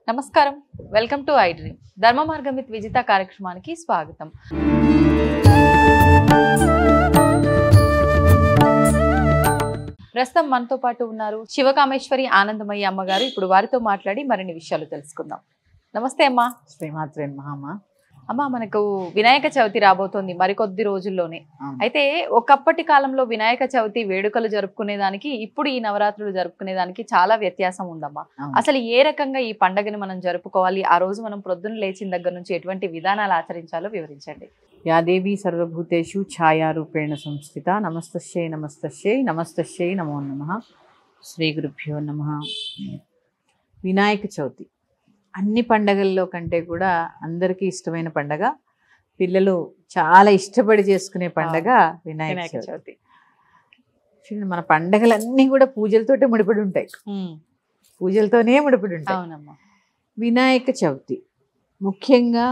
నమస్కారం, welcome to I dream. ధర్మ మార్గం విత్ విజిత కార్యక్రమానికి స్వాగతం. ప్రస్తుతం మనతో పాటు ఉన్నారు శివకామేశ్వరి ఆనందమయ్య అమ్మగారు. ఇప్పుడు వారితో మాట్లాడి మరిన్ని విషయాలు తెలుసుకుందాం. నమస్తే అమ్మా. శ్రీమాత్రే మహామా. అమ్మ, మనకు వినాయక చవితి రాబోతోంది మరికొద్ది రోజుల్లోనే. అయితే ఒకప్పటి కాలంలో వినాయక చవితి వేడుకలు జరుపుకునేదానికి ఇప్పుడు ఈ నవరాత్రులు జరుపుకునేదానికి చాలా వ్యత్యాసం ఉందమ్మా. అసలు ఏ రకంగా ఈ పండుగని మనం జరుపుకోవాలి, ఆ రోజు మనం ప్రొద్దున లేచిన దగ్గర నుంచి ఎటువంటి విధానాలు ఆచరించాలో వివరించండి. యా దేవి సర్వభూతేషు ఛాయారూపేణ సంస్థిత. నమస్తస్యై నమస్తస్యై నమస్తస్యై నమో నమః. శ్రీ గురుభ్యో నమః. వినాయక చవితి అన్ని పండగల్లో కంటే కూడా అందరికీ ఇష్టమైన పండగ, పిల్లలు చాలా ఇష్టపడి చేసుకునే పండగ వినాయక చవితి. మన పండగలన్నీ కూడా పూజలతోటే ముడిపడి ఉంటాయి, పూజలతోనే ముడిపడి ఉంటాయి. అవునమ్మా. వినాయక చవితి ముఖ్యంగా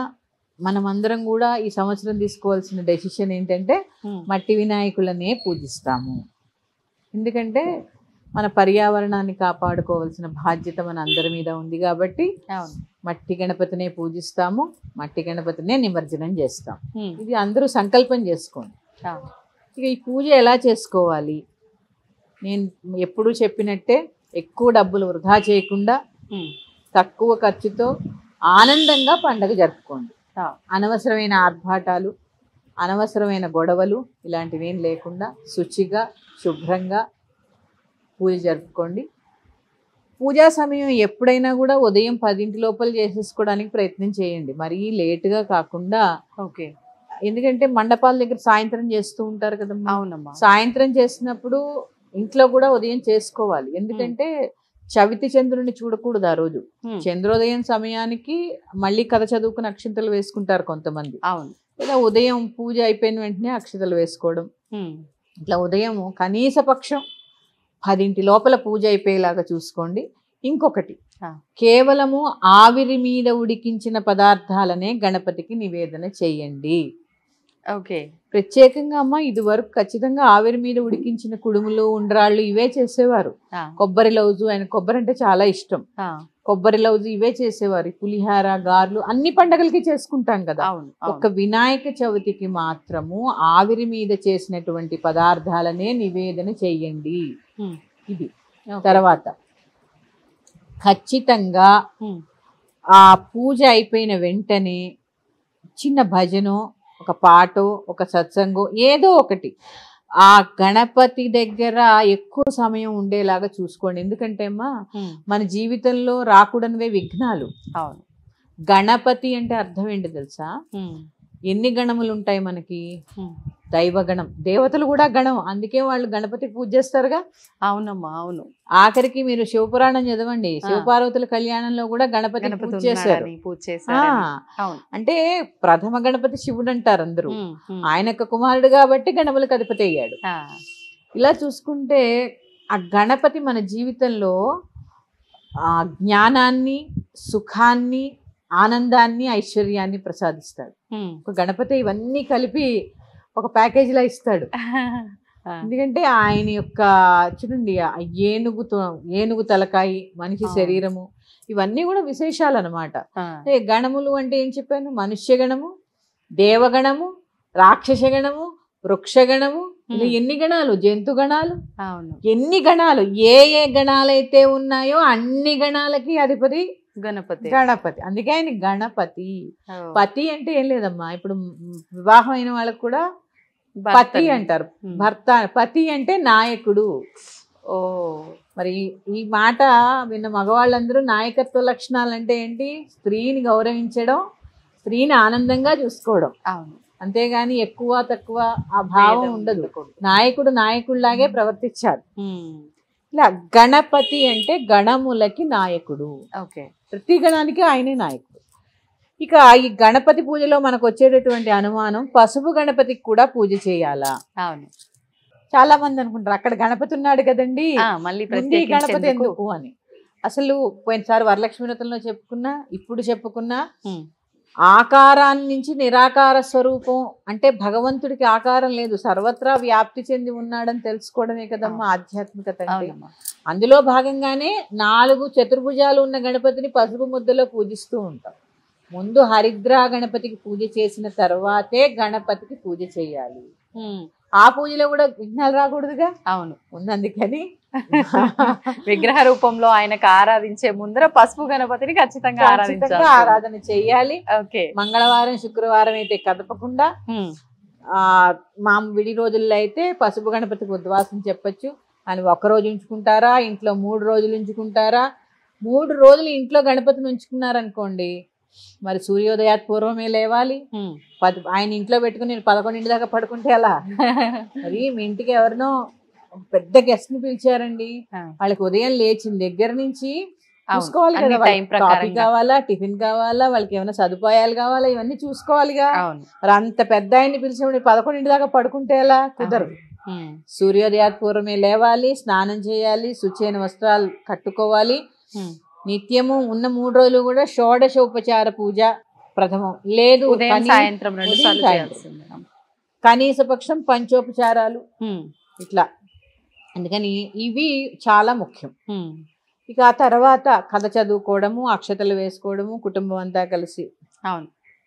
మనమందరం కూడా ఈ సంవత్సరం తీసుకోవాల్సిన డెసిషన్ ఏంటంటే మట్టి వినాయకులనే పూజిస్తాము. ఎందుకంటే మన పర్యావరణాన్ని కాపాడుకోవాల్సిన బాధ్యత మన అందరి మీద ఉంది కాబట్టి మట్టి గణపతినే పూజిస్తాము, మట్టి గణపతినే నిమజ్జనం చేస్తాం. ఇది అందరూ సంకల్పం చేసుకోండి. ఇక ఈ పూజ ఎలా చేసుకోవాలి, నేను ఎప్పుడూ చెప్పినట్టే ఎక్కువ డబ్బులు వృధా చేయకుండా తక్కువ ఖర్చుతో ఆనందంగా పండగ జరుపుకోండి. అనవసరమైన ఆర్భాటాలు, అనవసరమైన గొడవలు ఇలాంటివి ఏం లేకుండా శుచిగా శుభ్రంగా పూజ జరుపుకోండి. పూజా సమయం ఎప్పుడైనా కూడా ఉదయం 10 లోపల చేసేసుకోవడానికి ప్రయత్నం చేయండి, మరీ లేటుగా కాకుండా. ఓకే. ఎందుకంటే మండపాల దగ్గర సాయంత్రం చేస్తూ ఉంటారు కదమ్మా. అవునమ్మా. సాయంత్రం చేసినప్పుడు ఇంట్లో కూడా ఉదయం చేసుకోవాలి. ఎందుకంటే చవితి చంద్రుడిని చూడకూడదు ఆ రోజు. చంద్రోదయం సమయానికి మళ్ళీ కథ చదువుకుని అక్షింతలు వేసుకుంటారు కొంతమంది. అవును. ఇలా ఉదయం పూజ అయిపోయిన వెంటనే అక్షింతలు వేసుకోవడం. ఇట్లా ఉదయం కనీస పక్షం 10 లోపల పూజ అయిపోయేలాగా చూసుకోండి. ఇంకొకటి, కేవలము ఆవిరి మీద ఉడికించిన పదార్థాలనే గణపతికి నివేదన చేయండి. ఓకే. ప్రత్యేకంగా అమ్మ ఇది వరకు ఖచ్చితంగా ఆవిరి మీద ఉడికించిన కుడుములు ఉండ్రాళ్ళు ఇవే చేసేవారు. కొబ్బరి లౌజు, ఆయన కొబ్బరి అంటే చాలా ఇష్టం, కొబ్బరి లౌజు ఇవే చేసేవారు. పులిహార, గార్లు అన్ని పండగలకి చేసుకుంటాం కదా. ఒక వినాయక చవితికి మాత్రము ఆవిరి మీద చేసినటువంటి పదార్థాలనే నివేదన చెయ్యండి. ఇది తర్వాత ఖచ్చితంగా ఆ పూజ అయిపోయిన వెంటనే చిన్న భజనో, ఒక పాటో, ఒక సత్సంగో ఏదో ఒకటి ఆ గణపతి దగ్గర ఎక్కువ సమయం ఉండేలాగా చూసుకోండి. ఎందుకంటే అమ్మా మన జీవితంలో రాకూడనివే విఘ్నాలు. అవును. గణపతి అంటే అర్థం ఏంటి తెలుసా? ఎన్ని గణములు ఉంటాయి మనకి? దైవగణం, దేవతలు కూడా గణం, అందుకే వాళ్ళు గణపతి పూజ చేస్తారుగా. అవునమ్మా. అవును. ఆఖరికి మీరు శివపురాణం చదవండి, శివపార్వతుల కళ్యాణంలో కూడా గణపతి పూజ చేశారు. అంటే ప్రథమ గణపతి శివుడు అంటారు అందరూ, ఆయన యొక్క కుమారుడు కాబట్టి గణములకు అధిపతి అయ్యాడు. ఇలా చూసుకుంటే ఆ గణపతి మన జీవితంలో ఆ జ్ఞానాన్ని, సుఖాన్ని, ఆనందాన్ని, ఐశ్వర్యాన్ని ప్రసాదిస్తాడు. ఒక గణపతి ఇవన్నీ కలిపి ఒక ప్యాకేజీలా ఇస్తాడు. ఎందుకంటే ఆయన యొక్క చూడండి, ఏనుగు తలకాయి, మనిషి శరీరము, ఇవన్నీ కూడా విశేషాలు అనమాట. గణములు అంటే ఏం చెప్పాను? మనుష్య గణము, దేవగణము, రాక్షస గణము, వృక్షగణము, ఇలా ఎన్ని గణాలు, జంతు గణాలు, ఎన్ని గణాలు, ఏ ఏ గణాలైతే ఉన్నాయో అన్ని గణాలకి అధిపతి గణపతి. అందుకే ఆయన గణపతి. పతి అంటే ఏం లేదమ్మా, ఇప్పుడు వివాహం అయిన వాళ్ళకు కూడా పతి అంటారు, భర్త. పతి అంటే నాయకుడు. ఓ మరి ఈ మాట విన్న మగవాళ్ళందరూ నాయకత్వ లక్షణాలు అంటే ఏంటి? స్త్రీని గౌరవించడం, స్త్రీని ఆనందంగా చూసుకోవడం. అంతేగాని ఎక్కువ తక్కువ ఆ భావం ఉండదు. నాయకుడు నాయకుడిలాగే ప్రవర్తించాలి. ఇలా గణపతి అంటే గణములకి నాయకుడు. ఓకే. ప్రతి గణానికి ఆయనే నాయకుడు. ఇక ఈ గణపతి పూజలో మనకు వచ్చేటటువంటి అనుమానం, పసుపు గణపతికి కూడా పూజ చేయాలా? అవును. చాలా మంది అనుకుంటారు అక్కడ గణపతి ఉన్నాడు కదండి, మళ్ళీ గణపతి ఎందుకు అని. అసలు పోయినసారి వరలక్ష్మి వ్రతంలో చెప్పుకున్నా, ఇప్పుడు చెప్పుకున్నా, ఆకారాన్ని నుంచి నిరాకార స్వరూపం అంటే భగవంతుడికి ఆకారం లేదు, సర్వత్రా వ్యాప్తి చెంది ఉన్నాడని తెలుసుకోవడమే కదమ్మా ఆధ్యాత్మికత అంటే. అందులో భాగంగానే 4 చతుర్భుజాలు ఉన్న గణపతిని పసుపు ముద్దలో పూజిస్తూ ఉంటాం. ముందు హరిద్రా గణపతికి పూజ చేసిన తర్వాతే గణపతికి పూజ చేయాలి. ఆ పూజలో కూడా విఘ్నాలు రాకూడదుగా. అవును, ఉన్నందుకని విగ్రహ రూపంలో ఆయనకు ఆరాధించే ముందర పసుపు గణపతిని ఖచ్చితంగా ఆరాధన చెయ్యాలి. మంగళవారం శుక్రవారం అయితే కదపకుండా, విడి రోజుల్లో అయితే పసుపు గణపతికి ఉద్వాసం చెప్పచ్చు. అని 1 రోజు ఉంచుకుంటారా, ఇంట్లో 3 రోజులు ఉంచుకుంటారా? 3 రోజులు ఇంట్లో గణపతిని ఉంచుకున్నారనుకోండి, మరి సూర్యోదయాత్ పూర్వమే లేవాలి. ఆయన ఇంట్లో పెట్టుకుని 11 దాకా పడుకుంటే ఎలా? మరి మీ ఇంటికి ఎవరినో పెద్ద గెస్ట్ ని పిలిచారండి, వాళ్ళకి ఉదయం లేచిన దగ్గర నుంచి చూసుకోవాలి కదా, కాఫీ కావాలా, టిఫిన్ కావాలా, వాళ్ళకి ఏమైనా సదుపాయాలు కావాలా, ఇవన్నీ చూసుకోవాలిగా. మరి అంత పెద్ద ఆయన్ని పిలిచినప్పుడు 11 దాకా పడుకుంటే ఎలా? కుదరదు. సూర్యోదయాత్ పూర్వమే లేవాలి, స్నానం చేయాలి, శుచైన వస్త్రాలు కట్టుకోవాలి. నిత్యము ఉన్న 3 రోజులు కూడా షోడశ ఉపచార పూజ ప్రథమం, లేదు కనీస పక్షం పంచోపచారాలు ఇట్లా. అందుకని ఇవి చాలా ముఖ్యం. ఇక ఆ తర్వాత కథ చదువుకోవడము, అక్షతలు వేసుకోవడము, కుటుంబం అంతా కలిసి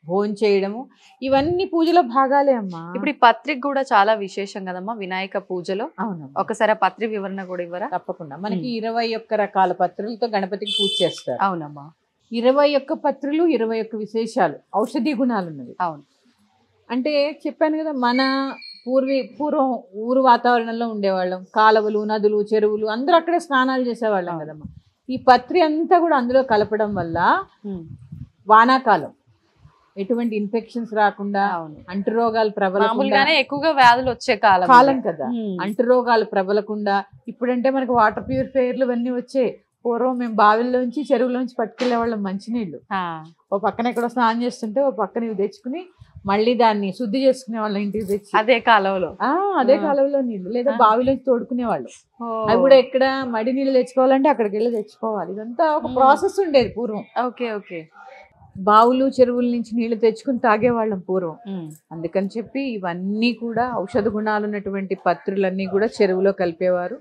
భోజనం చేయడము, ఇవన్నీ పూజలో భాగాలే అమ్మా. ఇప్పుడు ఈ పత్రిక కూడా చాలా విశేషం కదమ్మా వినాయక పూజలో. అవును, ఒకసారి పత్రి వివరణ కూడా ఇవ్వరా? తప్పకుండా. మనకి 21 రకాల పత్రులతో గణపతికి పూజ చేస్తారు. అవునమ్మా. 21 పత్రులు, 21 విశేషాలు, ఔషధీ గుణాలు ఉన్నవి. అవును, అంటే చెప్పాను కదా, మన పూర్వం ఊరు వాతావరణంలో ఉండేవాళ్ళం. కాలువలు, నదులు, చెరువులు అందరూ అక్కడే స్నానాలు చేసేవాళ్ళం కదమ్మా. ఈ పత్రి అంతా కూడా అందులో కలపడం వల్ల వానాకాలం ఎటువంటి ఇన్ఫెక్షన్స్ రాకుండా, అంటురోగాలు ప్రబలకుండా, ఎక్కువగా వ్యాధులు వచ్చే కాలం కదా, అంటురోగాలు ప్రబలకుండా. ఇప్పుడంటే మనకు వాటర్ ప్యూరిఫైయర్లు ఇవన్నీ వచ్చాయి. పూర్వం మేము బావిల్లోంచి చెరువులోంచి పట్టుకెళ్లే వాళ్ళం మంచినీళ్ళు. ఓ పక్కన ఎక్కడో స్నానం చేస్తుంటే ఓ పక్కన ఇవి తెచ్చుకుని మళ్ళీ దాన్ని శుద్ధి చేసుకునే వాళ్ళం ఇంటికి తెచ్చి. అదే కాలువలో నీళ్ళు, లేదా బావిలోంచి తోడుకునే వాళ్ళు. అవి కూడా ఎక్కడ మడి నీళ్ళు తెచ్చుకోవాలంటే అక్కడికి వెళ్ళి తెచ్చుకోవాలి. ఇదంతా ఒక ప్రాసెస్ ఉండేది పూర్వం. బావులు చెరువుల నుంచి నీళ్లు తెచ్చుకుని తాగేవాళ్ళం పూర్వం. అందుకని చెప్పి ఇవన్నీ కూడా ఔషధ గుణాలు ఉన్నటువంటి పత్రులన్నీ కూడా చెరువులో కలిపేవారు.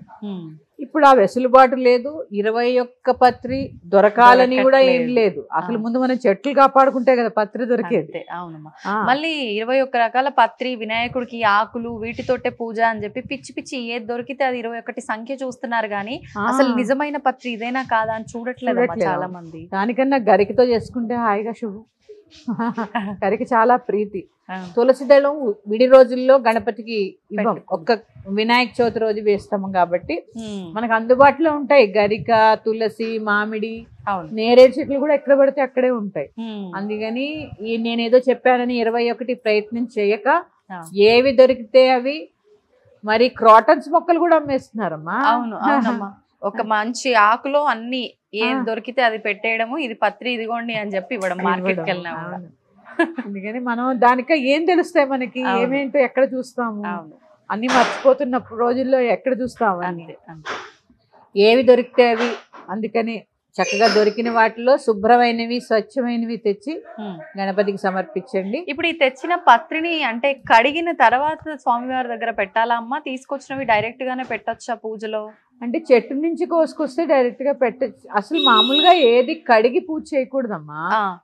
ఇప్పుడు ఆ వెసులుబాటు లేదు. 21 పత్రి దొరకాలని కూడా ఏం లేదు. అసలు ముందు మనం చెట్లు కాపాడుకుంటే కదా పత్రి దొరికేది. అవునమ్మా. మళ్ళీ 21 రకాల పత్రి, వినాయకుడికి ఆకులు, వీటితోటే పూజ అని చెప్పి పిచ్చి పిచ్చి ఏది దొరికితే అది 21 సంఖ్య చూస్తున్నారు గానీ అసలు నిజమైన పత్రి ఇదేనా కాదా అని చూడట్లేదు చాలా మంది. దానికన్నా గరికతో చేసుకుంటే హాయిగా శుభం. గరికి చాలా ప్రీతి. తులసి దళం విడి రోజుల్లో గణపతికి ఇవ్వం, ఒక్క వినాయక చవితి రోజు వేస్తాము కాబట్టి మనకు అందుబాటులో ఉంటాయి. గరిక, తులసి, మామిడి, నేరేడు చెట్లు కూడా ఎక్కడ పడితే అక్కడే ఉంటాయి. అందుకని నేనేదో చెప్పానని 21 ప్రయత్నం చేయక ఏవి దొరికితే అవి. మరి క్రాటన్స్ మొక్కలు కూడా అమ్మేస్తున్నారమ్మా. అవునమ్మా. ఒక మంచి ఆకులో అన్ని ఏది దొరికితే అది పెట్టేయడము, ఇది పత్రి ఇదిగోండి అని చెప్పి ఇవ్వడం మార్కెట్కి వెళ్ళినా. అందుకని మనం దానిక ఏం తెలుస్తాయి మనకి, ఏమేంటో ఎక్కడ చూస్తాము, అన్ని మర్చిపోతున్న రోజుల్లో ఎక్కడ చూస్తాము అంతే. ఏవి దొరికితే అవి. అందుకని చక్కగా దొరికిన వాటిలో శుభ్రమైనవి, స్వచ్ఛమైనవి తెచ్చి గణపతికి సమర్పించండి. ఇప్పుడు ఈ తెచ్చిన పత్రిని అంటే కడిగిన తర్వాత స్వామివారి దగ్గర పెట్టాలా అమ్మా? తీసుకొచ్చినవి డైరెక్ట్ గానే పెట్టొచ్చా పూజలో? అంటే చెట్టు నుంచి కోసుకొస్తే డైరెక్ట్ గా పెట్టచ్చు. అసలు మామూలుగా ఏది కడిగి పూజ చేయకూడదమ్మా.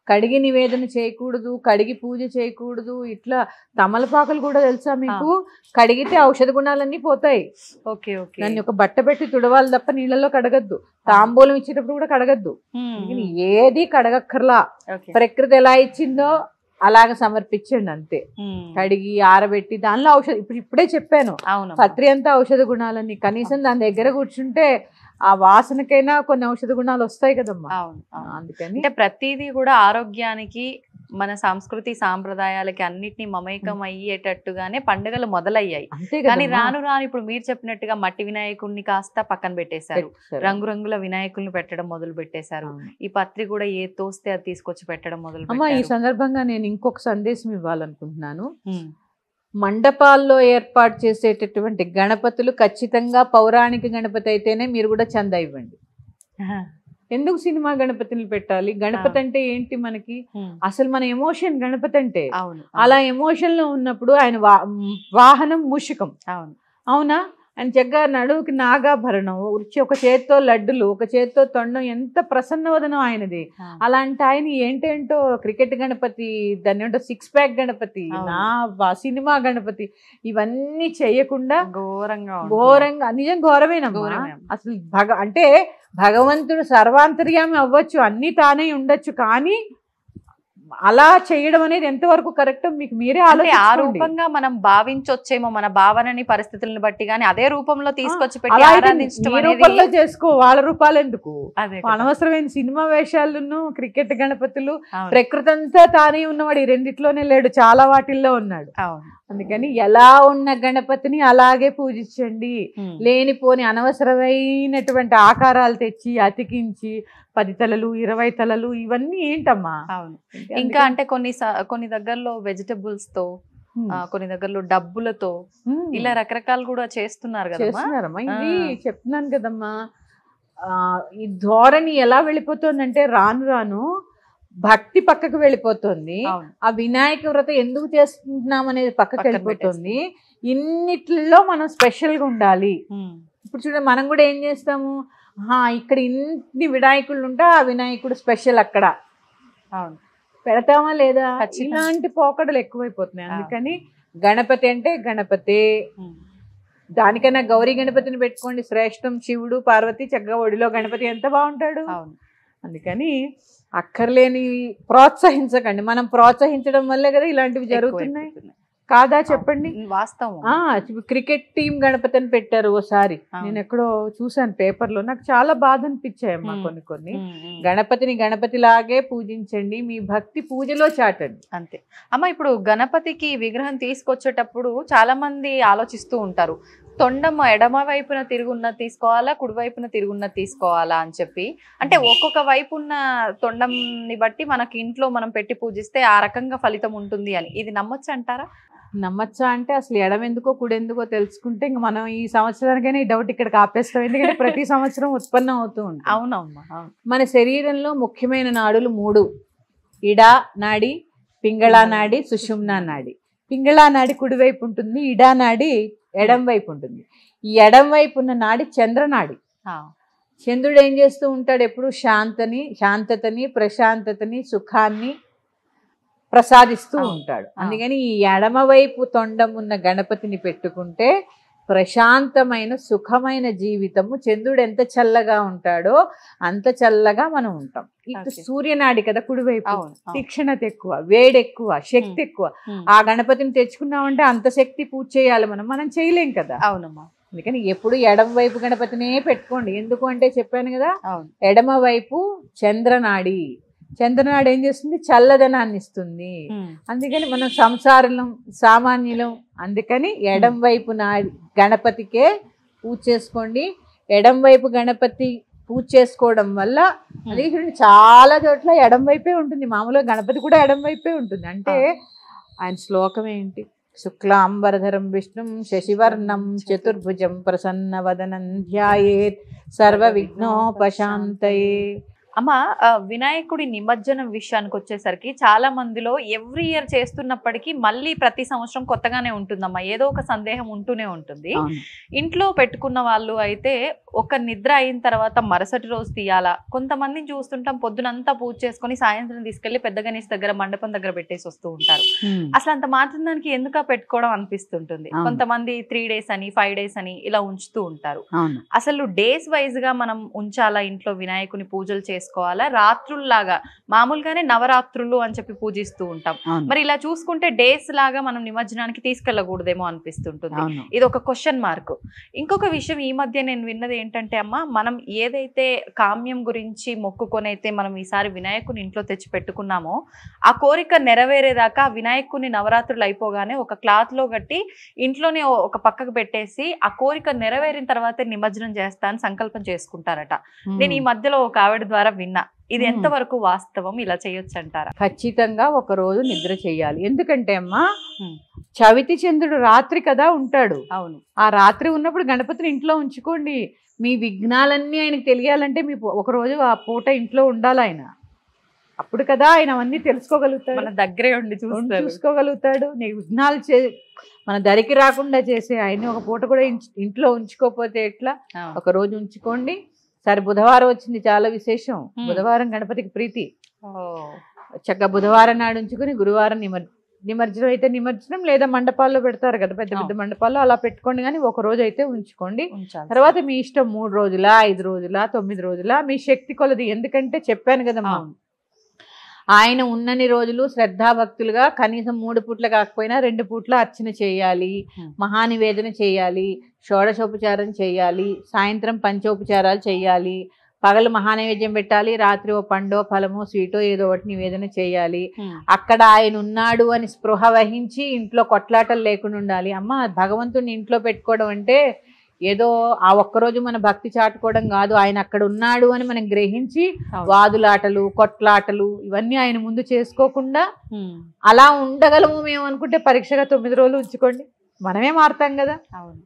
కడిగి నివేదన చేయకూడదు, కడిగి పూజ చేయకూడదు. ఇట్లా తమలపాకులు కూడా తెలుసా మీకు? కడిగితే ఔషధ గుణాలన్నీ పోతాయి. దాన్ని ఒక బట్ట పెట్టి తుడవాలి తప్ప నీళ్ళలో కడగద్దు. తాంబూలం ఇచ్చేటప్పుడు కూడా కడగద్దు. ఏది కడగక్కర్లా. ప్రకృతి ఎలా ఇచ్చిందో అలాగ సమర్పించండి అంతే. కడిగి ఆరబెట్టి దానిలో ఔషధం, ఇప్పుడే చెప్పాను పత్రి అంతా ఔషధ గుణాలని. కనీసం దాని దగ్గర కూర్చుంటే ఆ వాసనకైనా కొన్ని ఔషధ గుణాలు వస్తాయి కదమ్మా. అందుకని అంటే ప్రతిదీ కూడా ఆరోగ్యానికి, మన సంస్కృతి సాంప్రదాయాలకి అన్నిటినీ మమేకం అయ్యేటట్టుగానే పండుగలు మొదలయ్యాయి. కానీ రాను రాను ఇప్పుడు మీరు చెప్పినట్టుగా మట్టి వినాయకుడిని కాస్త పక్కన పెట్టేశారు, రంగురంగుల వినాయకుల్ని పెట్టడం మొదలు పెట్టేశారు. ఈ పత్రి కూడా ఏ తోస్తే అది తీసుకొచ్చి పెట్టడం మొదలు పెట్టారు. ఈ సందర్భంగా నేను ఇంకొక సందేశం ఇవ్వాలనుకుంటున్నాను. మండపాల్లో ఏర్పాటు చేసేటటువంటి గణపతులు ఖచ్చితంగా పౌరాణిక గణపతి అయితేనే మీరు కూడా చందా ఇవ్వండి. ఎందుకు సినిమా గణపతిని పెట్టాలి? గణపతి అంటే ఏంటి మనకి? అసలు మన ఎమోషన్ గణపతి అంటే. అలా ఎమోషన్ లో ఉన్నప్పుడు ఆయన వాహనం మూషికం. అవునా? ఆయన చక్కగా నడువుకి నాగాభరణం, ఒక చేత్తో లడ్డులు, ఒక చేత్తో తొండం, ఎంత ప్రసన్నవదనం ఆయనది. అలాంటి ఆయన ఏంటేంటో క్రికెట్ గణపతి, దాన్ని ఏంటో 6 ప్యాక్ గణపతి, సినిమా గణపతి, ఇవన్నీ చేయకుండా ఘోరంగా నిజం ఘోరమేనమ్మా. అసలు అంటే భగవంతుడు సర్వాంతర్యామి అవ్వచ్చు, అన్ని తానే ఉండొచ్చు, కానీ అలా చేయడం అనేది ఎంతవరకు కరెక్ట్ మీకు మీరే ఆలోచించుకోండి. ఆ రూపంగా మనం భావించొచ్చేమో మన భావనని, పరిస్థితులను బట్టి, కానీ అదే రూపంలో తీసుకొచ్చి పెట్టి ఆరాధించడం చేసుకో. వాళ్ళ రూపాలు ఎందుకు? అనవసరమైన సినిమా వేషాలను, క్రికెట్ గణపతులు, ప్రకృతి అంతా తానే ఉన్నవాడు ఈ రెండిట్లోనే లేడు, చాలా వాటిల్లో ఉన్నాడు. అందుకని ఎలా ఉన్న గణపతిని అలాగే పూజించండి. లేనిపోని అనవసరమైనటువంటి ఆకారాలు తెచ్చి అతికించి 10 తలలు 20 తలలు ఇవన్నీ ఏంటమ్మా? ఇంకా అంటే కొన్ని దగ్గరలో వెజిటబుల్స్ తో, కొన్ని దగ్గరలో డబ్బులతో ఇలా రకరకాలు కూడా చేస్తున్నారమ్మా. ఇది చెప్తున్నాను కదమ్మా, ఈ ధోరణి ఎలా వెళ్ళిపోతుందంటే రాను రాను భక్తి పక్కకు వెళ్ళిపోతుంది. ఆ వినాయక వ్రతం ఎందుకు చేసుకుంటున్నాం అనేది పక్కకు వెళ్ళిపోతుంది. ఇన్నిట్లో మనం స్పెషల్ గా ఉండాలి. ఇప్పుడు చూడండి, మనం కూడా ఏం చేస్తాము, ఇక్కడ ఇన్ని వినాయకులు ఉంటే ఆ వినాయకుడు స్పెషల్ అక్కడ పెడతామా లేదా? ఇలాంటి పోకడలు ఎక్కువైపోతున్నాయి. అందుకని గణపతి అంటే గణపతే. దానికన్నా గౌరీ గణపతిని పెట్టుకోండి, శ్రేష్టం. శివుడు పార్వతి చక్కగా ఒడిలో గణపతి ఎంత బాగుంటాడు. అందుకని అక్కర్లేని ప్రోత్సహించకండి. మనం ప్రోత్సహించడం వల్లే కదా ఇలాంటివి జరుగుతున్నాయి, కాదా చెప్పండి? వాస్తవం. క్రికెట్ టీం గణపతి అని పెట్టారు ఓసారి, నేను ఎక్కడో చూసాను పేపర్లో, నాకు చాలా బాధ అనిపించాయమ్మా. కొన్ని గణపతిని గణపతిలాగే పూజించండి, మీ భక్తి పూజలో చాటండి, అంతే అమ్మ. ఇప్పుడు గణపతికి విగ్రహం తీసుకొచ్చేటప్పుడు చాలా మంది ఆలోచిస్తూ ఉంటారు, తొండం ఎడమ వైపున తిరుగున్నది తీసుకోవాలా, కుడివైపున తిరుగున్నది తీసుకోవాలా అని చెప్పి. అంటే ఒక్కొక్క వైపు ఉన్న తొండంని బట్టి మనకి ఇంట్లో మనం పెట్టి పూజిస్తే ఆ రకంగా ఫలితం ఉంటుంది అని, ఇది నమ్మొచ్చు అంటారా? నమ్మచ్చా అంటే అసలు ఎడమెందుకో కుడెందుకో తెలుసుకుంటే ఇంక మనం ఈ సంవత్సరానికైనా ఈ డౌట్ ఇక్కడికి ఆపేస్తాం. ఎందుకంటే ప్రతి సంవత్సరం ఉత్పన్నం అవుతూ ఉంటుంది. అవునమ్మా. మన శరీరంలో ముఖ్యమైన నాడులు 3: ఇడా నాడి, పింగళా నాడి, సుషుమ్నా నాడి. పింగళా నాడి కుడివైపు ఉంటుంది, ఇడా నాడి ఎడం వైపు ఉంటుంది. ఈ ఎడం వైపు ఉన్న నాడి చంద్రనాడి. చంద్రుడు ఏం చేస్తూ ఉంటాడు? ఎప్పుడు శాంతతని, ప్రశాంతతని, సుఖాన్ని ప్రసాదిస్తూ ఉంటాడు. అందుకని ఈ ఎడమవైపు తొండం ఉన్న గణపతిని పెట్టుకుంటే ప్రశాంతమైన సుఖమైన జీవితము. చంద్రుడు ఎంత చల్లగా ఉంటాడో అంత చల్లగా మనం ఉంటాం. ఇటు సూర్యనాడి కదా కుడివైపు, తీక్షణత ఎక్కువ, వేడి ఎక్కువ, శక్తి ఎక్కువ. ఆ గణపతిని తెచ్చుకున్నామంటే అంత శక్తి పూజ చేయాలి, మనం చేయలేం కదా. అవునమ్మా. అందుకని ఎప్పుడు ఎడమ వైపు గణపతినే పెట్టుకోండి. ఎందుకు అంటే చెప్పాను కదా, ఎడమ వైపు చంద్రనాడి. చంద్రనాడు ఏం చేస్తుంది? చల్లదనాన్ని ఇస్తుంది. అందుకని మనం సంసారం సామాన్యులం. అందుకని ఎడం వైపు గణపతికే పూజ చేసుకోండి. ఎడం వైపు గణపతి పూజ చేసుకోవడం వల్ల అది చాలా చోట్ల ఎడం వైపే ఉంటుంది. మామూలుగా గణపతి కూడా ఎడం వైపే ఉంటుంది. అంటే ఆయన శ్లోకం ఏంటి? శుక్లాంబరధరం విష్ణుం శశివర్ణం చతుర్భుజం ప్రసన్నవదనం ధ్యాయేత్ సర్వ విఘ్నోపశాంతయే. అమ్మ, వినాయకుడి నిమజ్జనం విషయానికి వచ్చేసరికి చాలా మందిలో ఎవ్రీ ఇయర్ చేస్తున్నప్పటికీ మళ్ళీ ప్రతి సంవత్సరం కొత్తగానే ఉంటుందమ్మా, ఏదో ఒక సందేహం ఉంటూనే ఉంటుంది. ఇంట్లో పెట్టుకున్న వాళ్ళు అయితే ఒక నిద్ర అయిన తర్వాత మరుసటి రోజు తీయాలా, కొంతమందిని చూస్తుంటాం పొద్దునంతా పూజ చేసుకుని సాయంత్రం తీసుకెళ్లి పెద్ద గణేష్ దగ్గర మండపం దగ్గర పెట్టేసి వస్తూ ఉంటారు. అసలు అంత మాత్రం దానికి ఎందుకు పెట్టుకోవడం అనిపిస్తుంటుంది. కొంతమంది 3 days అని 5 days అని ఇలా ఉంచుతూ ఉంటారు. అసలు డేస్ వైజ్ గా మనం ఉంచాలా ఇంట్లో వినాయకుని పూజలు చేసుకోవాలా, రాత్రుల్లాగా మామూలుగానే నవరాత్రులు అని చెప్పి పూజిస్తూ ఉంటాం, మరి ఇలా చూసుకుంటే డేస్ లాగా మనం నిమజ్జనానికి తీసుకెళ్ళకూడదేమో అనిపిస్తుంటుంది. ఇది ఒక క్వశ్చన్ మార్క్. ఇంకొక విషయం ఈ మధ్య నేను విన్నది ఏంటంటే అమ్మ, మనం ఏదైతే కామ్యం గురించి మొక్కుకొని అయితే మనం ఈసారి వినాయకుని ఇంట్లో తెచ్చి పెట్టుకున్నామో ఆ కోరిక నెరవేరేదాకా వినాయకుని నవరాత్రులు అయిపోగానే ఒక క్లాత్ లో కట్టి ఇంట్లోనే ఒక పక్కకు పెట్టేసి ఆ కోరిక నెరవేరిన తర్వాత నిమజ్జనం చేస్తా అని సంకల్పం చేసుకుంటారట. నేను ఈ మధ్యలో ఒక ఆవిడ ద్వారా విన్నా. ఇది ఎంతవరకు వాస్తవం, ఇలా చేయొచ్చు అంటారా? ఖచ్చితంగా ఒక రోజు నిద్ర చేయాలి. ఎందుకంటే అమ్మా చవితి చంద్రుడు రాత్రి కదా ఉంటాడు. అవును. ఆ రాత్రి ఉన్నప్పుడు గణపతిని ఇంట్లో ఉంచుకోండి. మీ విఘ్నాలన్నీ ఆయనకు తెలియాలంటే మీ ఒక రోజు ఆ పూట ఇంట్లో ఉండాలి ఆయన. అప్పుడు కదా ఆయన అవన్నీ తెలుసుకోగలుగుతాడు, మన దగ్గరే ఉండి చూసుకోగలుగుతాడు. నీ విఘ్నాలు మన దరికి రాకుండా చేసే ఆయన ఒక పూట కూడా ఇంట్లో ఉంచుకోకపోతే ఎట్లా? ఒక రోజు ఉంచుకోండి. సరే బుధవారం వచ్చింది, చాలా విశేషం. బుధవారం గణపతికి ప్రీతి. చక్కగా బుధవారం నాడు ఉంచుకుని గురువారం నిమజ్జనం అయితే నిమజ్జనం, లేదా మండపాల్లో పెడతారు కదా పెద్ద పెద్ద మండపాల్లో, అలా పెట్టుకోండి. కానీ ఒక రోజు అయితే ఉంచుకోండి. తర్వాత మీ ఇష్టం 3 రోజులా 5 రోజులా 9 రోజులా మీ శక్తి కొలది. ఎందుకంటే చెప్పాను కదమ్మా, ఆయన ఉన్నన్ని రోజులు శ్రద్ధాభక్తులుగా కనీసం 3 పూట్ల కాకపోయినా 2 పూట్ల అర్చన చేయాలి, మహానివేదన చేయాలి, షోడశోపచారం చేయాలి, సాయంత్రం పంచోపచారాలు చేయాలి, పగలు మహానైవేద్యం పెట్టాలి, రాత్రి ఓ పండో ఫలమో స్వీటో ఏదో ఒకటి నివేదన చేయాలి. అక్కడ ఆయన ఉన్నాడు అని స్పృహ వహించి ఇంట్లో కొట్లాటలు లేకుండా ఉండాలి. అమ్మ భగవంతుడిని ఇంట్లో పెట్టుకోవడం అంటే ఏదో ఆ ఒక్కరోజు మన భక్తి చాటుకోవడం కాదు. ఆయన అక్కడ ఉన్నాడు అని మనం గ్రహించి వాదులాటలు కొట్లాటలు ఇవన్నీ ఆయన ముందు చేసుకోకుండా అలా ఉండగలము మేము అనుకుంటే పరీక్షగా 9 రోజులు ఉంచుకోండి, మనమే మారుతాం కదా.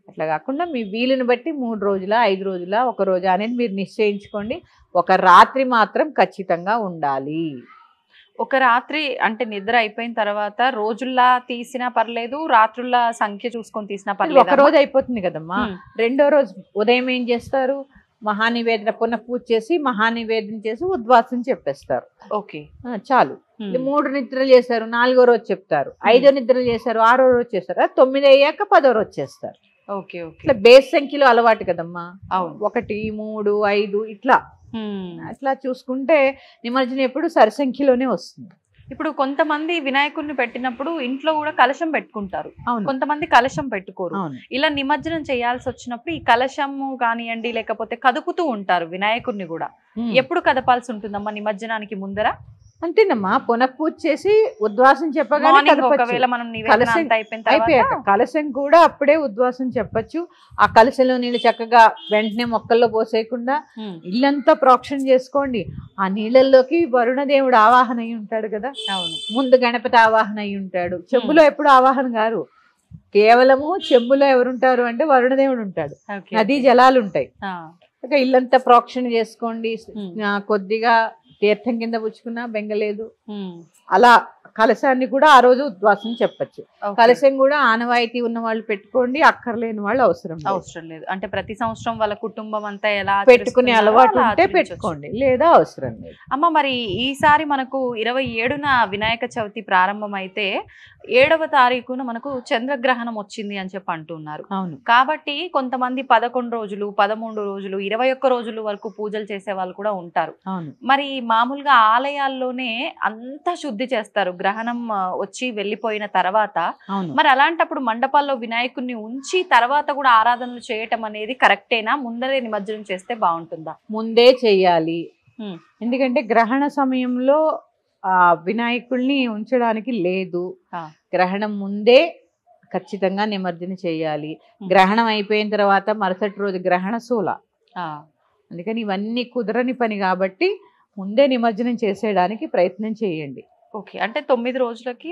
అట్లా కాకుండా మీ వీలుని బట్టి 3 రోజుల 5 రోజుల 1 రోజు అనేది మీరు నిశ్చయించుకోండి. ఒక రాత్రి మాత్రం ఖచ్చితంగా ఉండాలి. ఒక రాత్రి అంటే నిద్ర అయిపోయిన తర్వాత రోజుల్లా తీసినా పర్లేదు, రాత్రుల సంఖ్య చూసుకొని తీసినా పర్లేదు. ఒక రోజు అయిపోతుంది కదమ్మా. రెండో రోజు ఉదయం ఏం చేస్తారు? మహానివేదన పునః పూజ చేసి మహానివేదన చేసి ఉద్వాసం చెప్పేస్తారు. ఓకే, చాలు. 3 నిద్రలు చేశారు, 4వ రోజు చెప్తారు. 5 నిద్రలు చేశారు, 6వ రోజు చేస్తారు. 9 అయ్యాక 10వ రోజు చేస్తారు. Okay okay. ఇట్లా బేస్ సంఖ్యలో అలవాటు కదమ్మా. 1 3 5 ఇట్లా అట్లా చూసుకుంటే నిమజ్జనం ఎప్పుడు సరి సంఖ్యలోనే వస్తుంది. ఇప్పుడు కొంతమంది వినాయకుడిని పెట్టినప్పుడు ఇంట్లో కూడా కలశం పెట్టుకుంటారు, కొంతమంది కలశం పెట్టుకోరు. ఇలా నిమజ్జనం చేయాల్సి వచ్చినప్పుడు ఈ కలశము కానివ్వండి లేకపోతే కదుపుతూ ఉంటారు వినాయకుడిని కూడా. ఎప్పుడు కదపాల్సి ఉంటుందమ్మా నిమజ్జనానికి ముందర? అంతేనమ్మా, పునఃపూజ చేసి ఉద్వాసం చెప్పగానే కలశం కూడా అప్పుడే ఉద్వాసం చెప్పచ్చు. ఆ కలశంలో నీళ్ళు చక్కగా వెంటనే మొక్కల్లో పోసేయకుండా ఇల్లంతా ప్రోక్షణ చేసుకోండి. ఆ నీళ్ళల్లోకి వరుణదేవుడు ఆవాహన అయి ఉంటాడు కదా. ముందు గణపతి ఆవాహన అయి ఉంటాడు. చెంబులో ఎప్పుడు ఆవాహన గారు, కేవలము చెంబులో ఎవరుంటారు అంటే వరుణదేవుడు ఉంటాడు. నదీ జలాలు ఉంటాయి. ఇల్లంతా ప్రోక్షణ చేసుకోండి. కొద్దిగా తీర్థం కింద పుచ్చుకున్నా బెంగలేదు. అలా కలశాన్ని కూడా ఆ రోజు ఉద్వాసం చెప్పచ్చు. కలశం కూడా ఆనవాయితీ ఉన్న వాళ్ళు పెట్టుకోండి, అక్కర్లేని వాళ్ళు అవసరం లేదు. అంటే ప్రతి సంవత్సరం వాళ్ళ కుటుంబం అంతా ఎలా పెట్టుకునే అలవాటు ఉంటే పెట్టుకోండి, లేదా అవసరం లేదు. అమ్మ మరి ఈసారి మనకు 27న వినాయక చవితి ప్రారంభం అయితే 7వ తారీఖున మనకు చంద్రగ్రహణం వచ్చింది అని చెప్పి అంటున్నారు. అవును. కాబట్టి కొంతమంది 11 రోజులు 13 రోజులు 21 రోజుల వరకు పూజలు చేసే వాళ్ళు కూడా ఉంటారు. మరి మామూలుగా ఆలయాల్లోనే అంతా శుద్ధి చేస్తారు గ్రహణం వచ్చి వెళ్ళిపోయిన తర్వాత. మరి అలాంటప్పుడు మండపాల్లో వినాయకుడిని ఉంచి తర్వాత కూడా ఆరాధనలు చేయటం అనేది కరెక్టేనా? ముందరే నిమజ్జనం చేస్తే బాగుంటుందా? ముందే చెయ్యాలి. ఎందుకంటే గ్రహణ సమయంలో వినాయకుడిని ఉంచడానికి లేదు. గ్రహణం ముందే ఖచ్చితంగా నిమజ్జనం చేయాలి. గ్రహణం అయిపోయిన తర్వాత మరుసటి రోజు గ్రహణ శూల. అందుకని ఇవన్నీ కుదరని పని కాబట్టి ముందే నిమజ్జనం చేసేయడానికి ప్రయత్నం చేయండి. ఓకే, అంటే 9 రోజులకి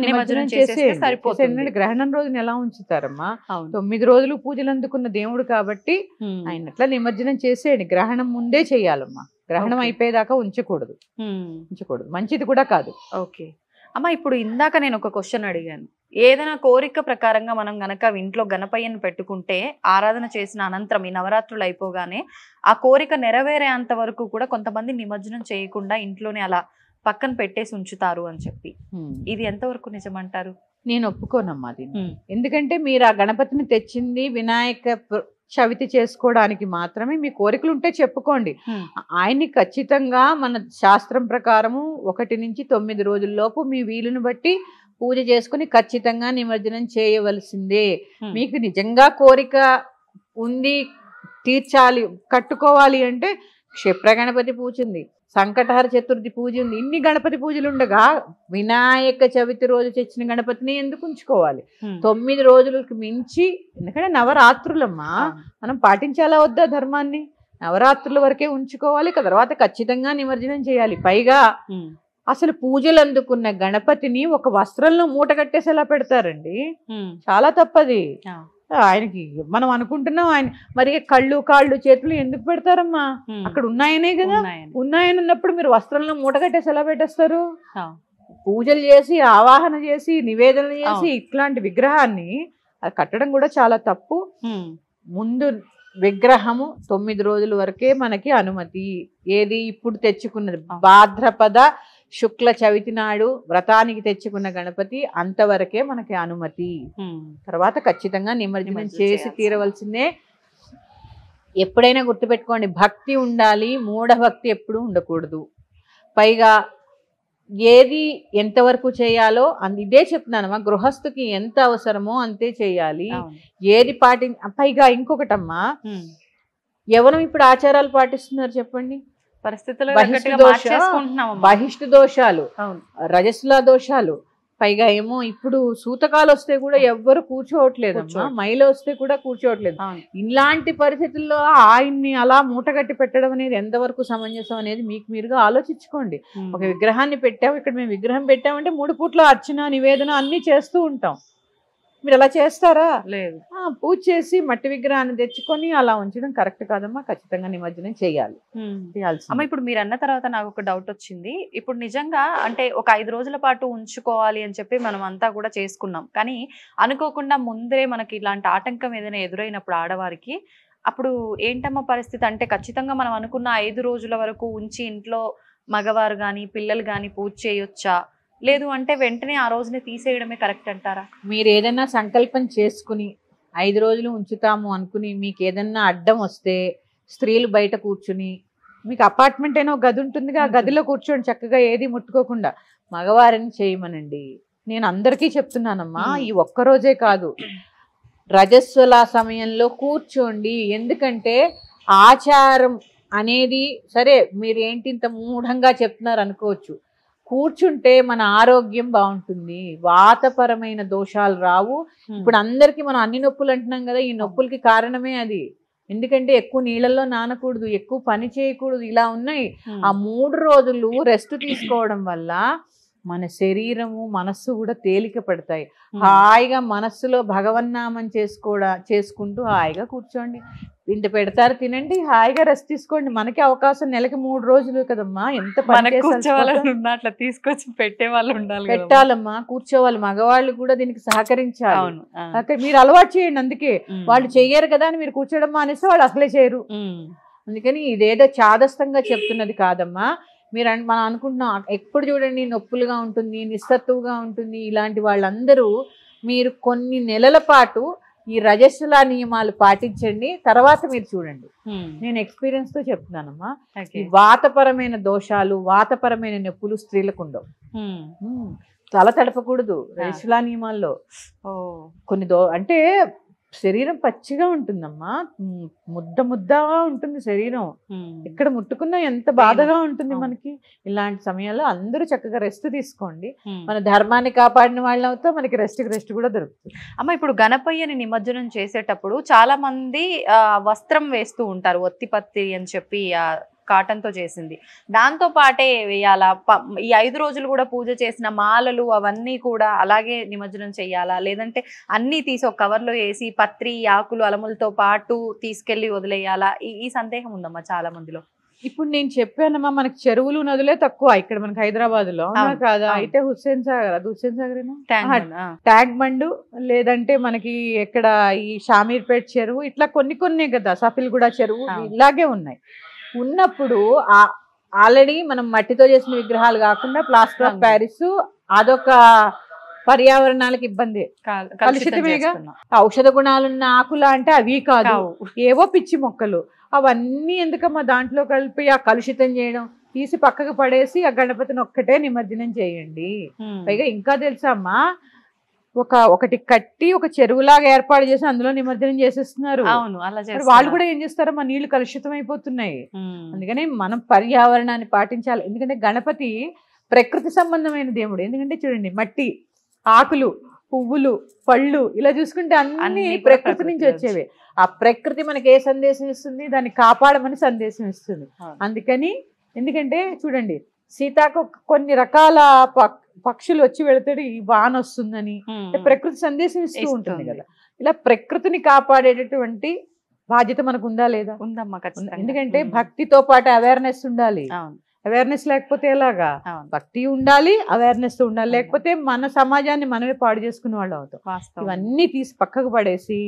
నిమజ్జనం చేసేస్తే సరిపోతుంది. గ్రహణం రోజున ఎలా ఉంచుతారమ్మా? 9 రోజులు పూజలు అందుకున్న దేవుడు కాబట్టి ఆయన అట్లా నిమజ్జనం చేసేయండి. గ్రహణం ముందే చెయ్యాలమ్మా. గ్రహణం అయిపోయేదాకా ఉంచకూడదు, మంచిది కూడా కాదు. ఓకే అమ్మ, ఇప్పుడు ఇందాక నేను ఒక క్వశ్చన్ అడిగాను. ఏదైనా కోరిక ప్రకారంగా మనం గనక ఇంట్లో గణపయ్యను పెట్టుకుంటే ఆరాధన చేసిన అనంతరం ఈ నవరాత్రులు అయిపోగానే ఆ కోరిక నెరవేరేంత వరకు కూడా కొంతమంది నిమజ్జనం చేయకుండా ఇంట్లోనే అలా పక్కన పెట్టేసి ఉంచుతారు అని చెప్పి, ఇది ఎంతవరకు నిజమంటారు? నేను ఒప్పుకోనమ్మా దీన్ని. ఎందుకంటే మీరు ఆ గణపతిని తెచ్చింది వినాయక చవితి చేసుకోవడానికి మాత్రమే. మీ కోరికలు ఉంటే చెప్పుకోండి. ఆయన్ని ఖచ్చితంగా మన శాస్త్రం ప్రకారము 1 నుంచి 9 రోజుల్లోపు మీ వీలుని బట్టి పూజ చేసుకుని ఖచ్చితంగా నిమజ్జనం చేయవలసిందే. మీకు నిజంగా కోరిక ఉంది, తీర్చాలి, కట్టుకోవాలి అంటే క్షిప్ర గణపతి పూజ ఉంది, సంకటహర చతుర్థి పూజ ఉంది. ఇన్ని గణపతి పూజలు ఉండగా వినాయక చవితి రోజు తెచ్చిన గణపతిని ఎందుకు ఉంచుకోవాలి? 9 రోజులకు మించి, ఎందుకంటే నవరాత్రులమ్మా, మనం పాటించాలా వద్దా ధర్మాన్ని? నవరాత్రుల వరకే ఉంచుకోవాలి, తర్వాత ఖచ్చితంగా నిమజ్జనం చేయాలి. పైగా అసలు పూజలు అందుకున్న గణపతిని ఒక వస్త్రంలో మూట కట్టేసి ఎలా పెడతారండి? చాలా తప్పది. ఆయనకి మనం అనుకుంటున్నాం ఆయన మరి కళ్ళు కాళ్ళు చేతులు ఎందుకు పెడతారమ్మా? అక్కడ ఉన్నాయనే కదా. ఉన్నాయని ఉన్నప్పుడు మీరు వస్త్రంలో మూట కట్టేసి ఎలా పెట్టేస్తారు? పూజలు చేసి ఆవాహన చేసి నివేదనలు చేసి ఇట్లాంటి విగ్రహాన్ని కట్టడం కూడా చాలా తప్పు. ముందు విగ్రహము 9 రోజుల వరకే మనకి అనుమతి. ఏది ఇప్పుడు తెచ్చుకున్నది భాద్రపద శుక్ల చవితి నాడు వ్రతానికి తెచ్చుకున్న గణపతి అంతవరకే మనకి అనుమతి. తర్వాత ఖచ్చితంగా నిమజ్జనం చేసి తీరవలసిందే. ఎప్పుడైనా గుర్తుపెట్టుకోండి, భక్తి ఉండాలి, మూఢభక్తి ఎప్పుడూ ఉండకూడదు. పైగా ఏది ఎంతవరకు చేయాలో ఇదే చెప్తున్నానమ్మా, గృహస్థుకి ఎంత అవసరమో అంతే చేయాలి. ఏది పైగా ఇంకొకటమ్మా, ఎవరు ఇప్పుడు ఆచారాలు పాటిస్తున్నారు చెప్పండి? బహిష్టు దోషాలు, రజస్సుల దోషాలు, పైగా ఏమో ఇప్పుడు సూతకాలు వస్తే కూడా ఎవ్వరు కూర్చోవట్లేదమ్మా, మైలు వస్తే కూడా కూర్చోవట్లేదు. ఇలాంటి పరిస్థితుల్లో ఆయన్ని అలా మూటగట్టి పెట్టడం అనేది ఎంతవరకు సమంజసం అనేది మీకు మీరుగా ఆలోచించుకోండి. ఒక విగ్రహాన్ని పెట్టాము, ఇక్కడ మేము విగ్రహం పెట్టామంటే 3 పూట్ల అర్చన నివేదన అన్ని చేస్తూ ఉంటాం. మీరు అలా చేస్తారా? లేదు. పూజ చేసి మట్టి విగ్రహాన్ని తెచ్చుకొని అలా ఉంచడం కరెక్ట్ కాదమ్మా. ఖచ్చితంగా నిమజ్జనం చేయాలి. అమ్మ, ఇప్పుడు మీరు అన్న తర్వాత నాకు ఒక డౌట్ వచ్చింది. ఇప్పుడు నిజంగా అంటే ఒక 5 రోజుల పాటు ఉంచుకోవాలి అని చెప్పి మనం అంతా కూడా చేసుకున్నాం, కానీ అనుకోకుండా ముందే మనకి ఇలాంటి ఆటంకం ఏదైనా ఎదురైనప్పుడు ఆడవారికి అప్పుడు ఏంటమ్మా పరిస్థితి? అంటే ఖచ్చితంగా మనం అనుకున్న 5 రోజుల వరకు ఉంచి ఇంట్లో మగవారు కానీ పిల్లలు కానీ పూజ చేయొచ్చా, లేదు అంటే వెంటనే ఆ రోజునే తీసేయడమే కరెక్ట్ అంటారా? మీరు ఏదైనా సంకల్పం చేసుకుని 5 రోజులు ఉంచుతాము అనుకుని మీకు ఏదన్నా అడ్డం వస్తే స్త్రీలు బయట కూర్చుని, మీకు అపార్ట్మెంట్ అయినా ఒక గది ఉంటుందిగా, ఆ గదిలో కూర్చోండి చక్కగా, ఏది ముట్టుకోకుండా. మగవారిని చేయమనండి. నేను అందరికీ చెప్తున్నానమ్మా, ఈ ఒక్కరోజే కాదు, రజస్వల సమయంలో కూర్చోండి. ఎందుకంటే ఆచారం అనేది సరే మీరు ఏంటి ఇంత మూఢంగా చెప్తున్నారు అనుకోవచ్చు, కూర్చుంటే మన ఆరోగ్యం బాగుంటుంది, వాతపరమైన దోషాలు రావు. ఇప్పుడు అందరికి మనం అన్ని నొప్పులు అంటున్నాం కదా, ఈ నొప్పులకి కారణమే అది. ఎందుకంటే ఎక్కువ నీళ్ళల్లో నానకూడదు, ఎక్కువ పని చేయకూడదు, ఇలా ఉన్నాయి. ఆ 3 రోజులు రెస్ట్ తీసుకోవడం వల్ల మన శరీరము మనస్సు కూడా తేలిక పడతాయి. హాయిగా మనస్సులో భగవన్నామం చేసుకుంటూ హాయిగా కూర్చోండి. ఇంత పెడతారు, తినండి, హాయిగా రెస్ట్ తీసుకోండి. మనకి అవకాశం నెలకి 3 రోజులు కదమ్మా. ఎంత అట్లా తీసుకొచ్చి పెట్టే వాళ్ళు ఉండాలి, పెట్టాలమ్మా, కూర్చోవాలి. మగవాళ్ళు కూడా దీనికి సహకరించాలి. మీరు అలవాటు చేయండి. అందుకే వాళ్ళు చెయ్యరు కదా అని మీరు కూర్చోడం మానేస్తే వాళ్ళు అసలే చేయరు. అందుకని ఇదేదో చాదస్తంగా చెప్తున్నది కాదమ్మా. మనం అనుకుంటున్నాం ఎప్పుడు చూడండి నొప్పులుగా ఉంటుంది, నిస్సత్తువుగా ఉంటుంది. ఇలాంటి వాళ్ళందరూ మీరు కొన్ని నెలల పాటు ఈ రజస్సుల నియమాలు పాటించండి, తర్వాత మీరు చూడండి. నేను ఎక్స్పీరియన్స్ తో చెప్తున్నానమ్మా. ఈ వాతపరమైన దోషాలు, వాతపరమైన నొప్పులు స్త్రీలకు ఉండవు. తల తడపకూడదు రజస్సుల నియమాల్లో. కొన్ని అంటే శరీరం పచ్చిగా ఉంటుందమ్మా, ముద్దగా ఉంటుంది శరీరం, ఇక్కడ ముట్టుకున్నా ఎంత బాధగా ఉంటుంది మనకి. ఇలాంటి సమయంలో అందరూ చక్కగా రెస్ట్ తీసుకోండి. మన ధర్మాన్ని కాపాడిన వాళ్ళు అవుతా, మనకి రెస్ట్ కూడా దొరుకుతుంది. అమ్మ, ఇప్పుడు గణపయ్యని నిమజ్జనం చేసేటప్పుడు చాలా మంది వస్త్రం వేస్తూ ఉంటారు, ఒత్తిపత్తి అని చెప్పి కాటన్ తో చేసింది, దాంతో పాటే వేయాలా? ఈ 5 రోజులు కూడా పూజ చేసిన మాలలు అవన్నీ కూడా అలాగే నిమజ్జనం చెయ్యాలా, లేదంటే అన్ని తీసి ఒక కవర్లో వేసి పత్రి ఆకులు అలములతో పాటు తీసుకెళ్లి వదిలేయాలా? ఈ సందేహం ఉందమ్మా చాలా మందిలో. ఇప్పుడు నేను చెప్పానమ్మా, మనకి చెరువులు నదులే తక్కువ ఇక్కడ మనకి హైదరాబాద్ లో కాదా? అయితే హుస్సేన్ సాగర్, అది హుస్సేన్ సాగర్, ట్యాంక్ బండ్, లేదంటే మనకి ఎక్కడ ఈ షామీర్పేట్ చెరువు, ఇట్లా కొన్ని కదా, సఫిల్గూడ చెరువు, ఇలాగే ఉన్నాయి. ఉన్నప్పుడు ఆల్రెడీ మనం మట్టితో చేసిన విగ్రహాలు కాకుండా ప్లాస్టర్ ఆఫ్ ప్యారిస్, అదొక పర్యావరణాలకు ఇబ్బంది, కలుషితమేగా. ఔషధ గుణాలున్న ఆకులా అంటే అవి కాదు, ఏవో పిచ్చి మొక్కలు. అవన్నీ ఎందుకమ్మా దాంట్లో కలిపి ఆ కలుషితం చేయడం? తీసి పక్కకు పడేసి ఆ గణపతిని ఒక్కటే నిమజ్జనం చేయండి. పైగా ఇంకా తెలుసా అమ్మా, ఒకటి కట్టి ఒక చెరువులాగా ఏర్పాటు చేసి అందులో నిమజ్జనం చేసేస్తున్నారు. వాళ్ళు కూడా ఏం చేస్తారో మా నీళ్లు కలుషితం అయిపోతున్నాయి. అందుకని మనం పర్యావరణాన్ని పాటించాలి. ఎందుకంటే గణపతి ప్రకృతి సంబంధమైన దేవుడు. ఎందుకంటే చూడండి, మట్టి, ఆకులు, పువ్వులు, పళ్ళు ఇలా చూసుకుంటే అన్ని ప్రకృతి నుంచి వచ్చేవి. ఆ ప్రకృతి మనకి ఏ సందేశం ఇస్తుంది? దాన్ని కాపాడమని సందేశం ఇస్తుంది. అందుకని ఎందుకంటే చూడండి, సీతాకు కొన్ని రకాల పక్షులు వచ్చి వెళతాడు, ఈ వాన వస్తుందని ప్రకృతి సందేశం ఇస్తూ ఉంటుంది కదా. ఇలా ప్రకృతిని కాపాడేటటువంటి బాధ్యత మనకు ఉందా లేదా? ఉందమ్మా. ఎందుకంటే భక్తితో పాటు అవేర్నెస్ ఉండాలి. అవేర్నెస్ లేకపోతే ఎలాగా? భక్తి ఉండాలి, అవేర్నెస్ ఉండాలి, లేకపోతే మన సమాజాన్ని మనమే పాడు చేసుకునే వాళ్ళు అవుతాం. ఇవన్నీ తీసి పక్కకు పడేసి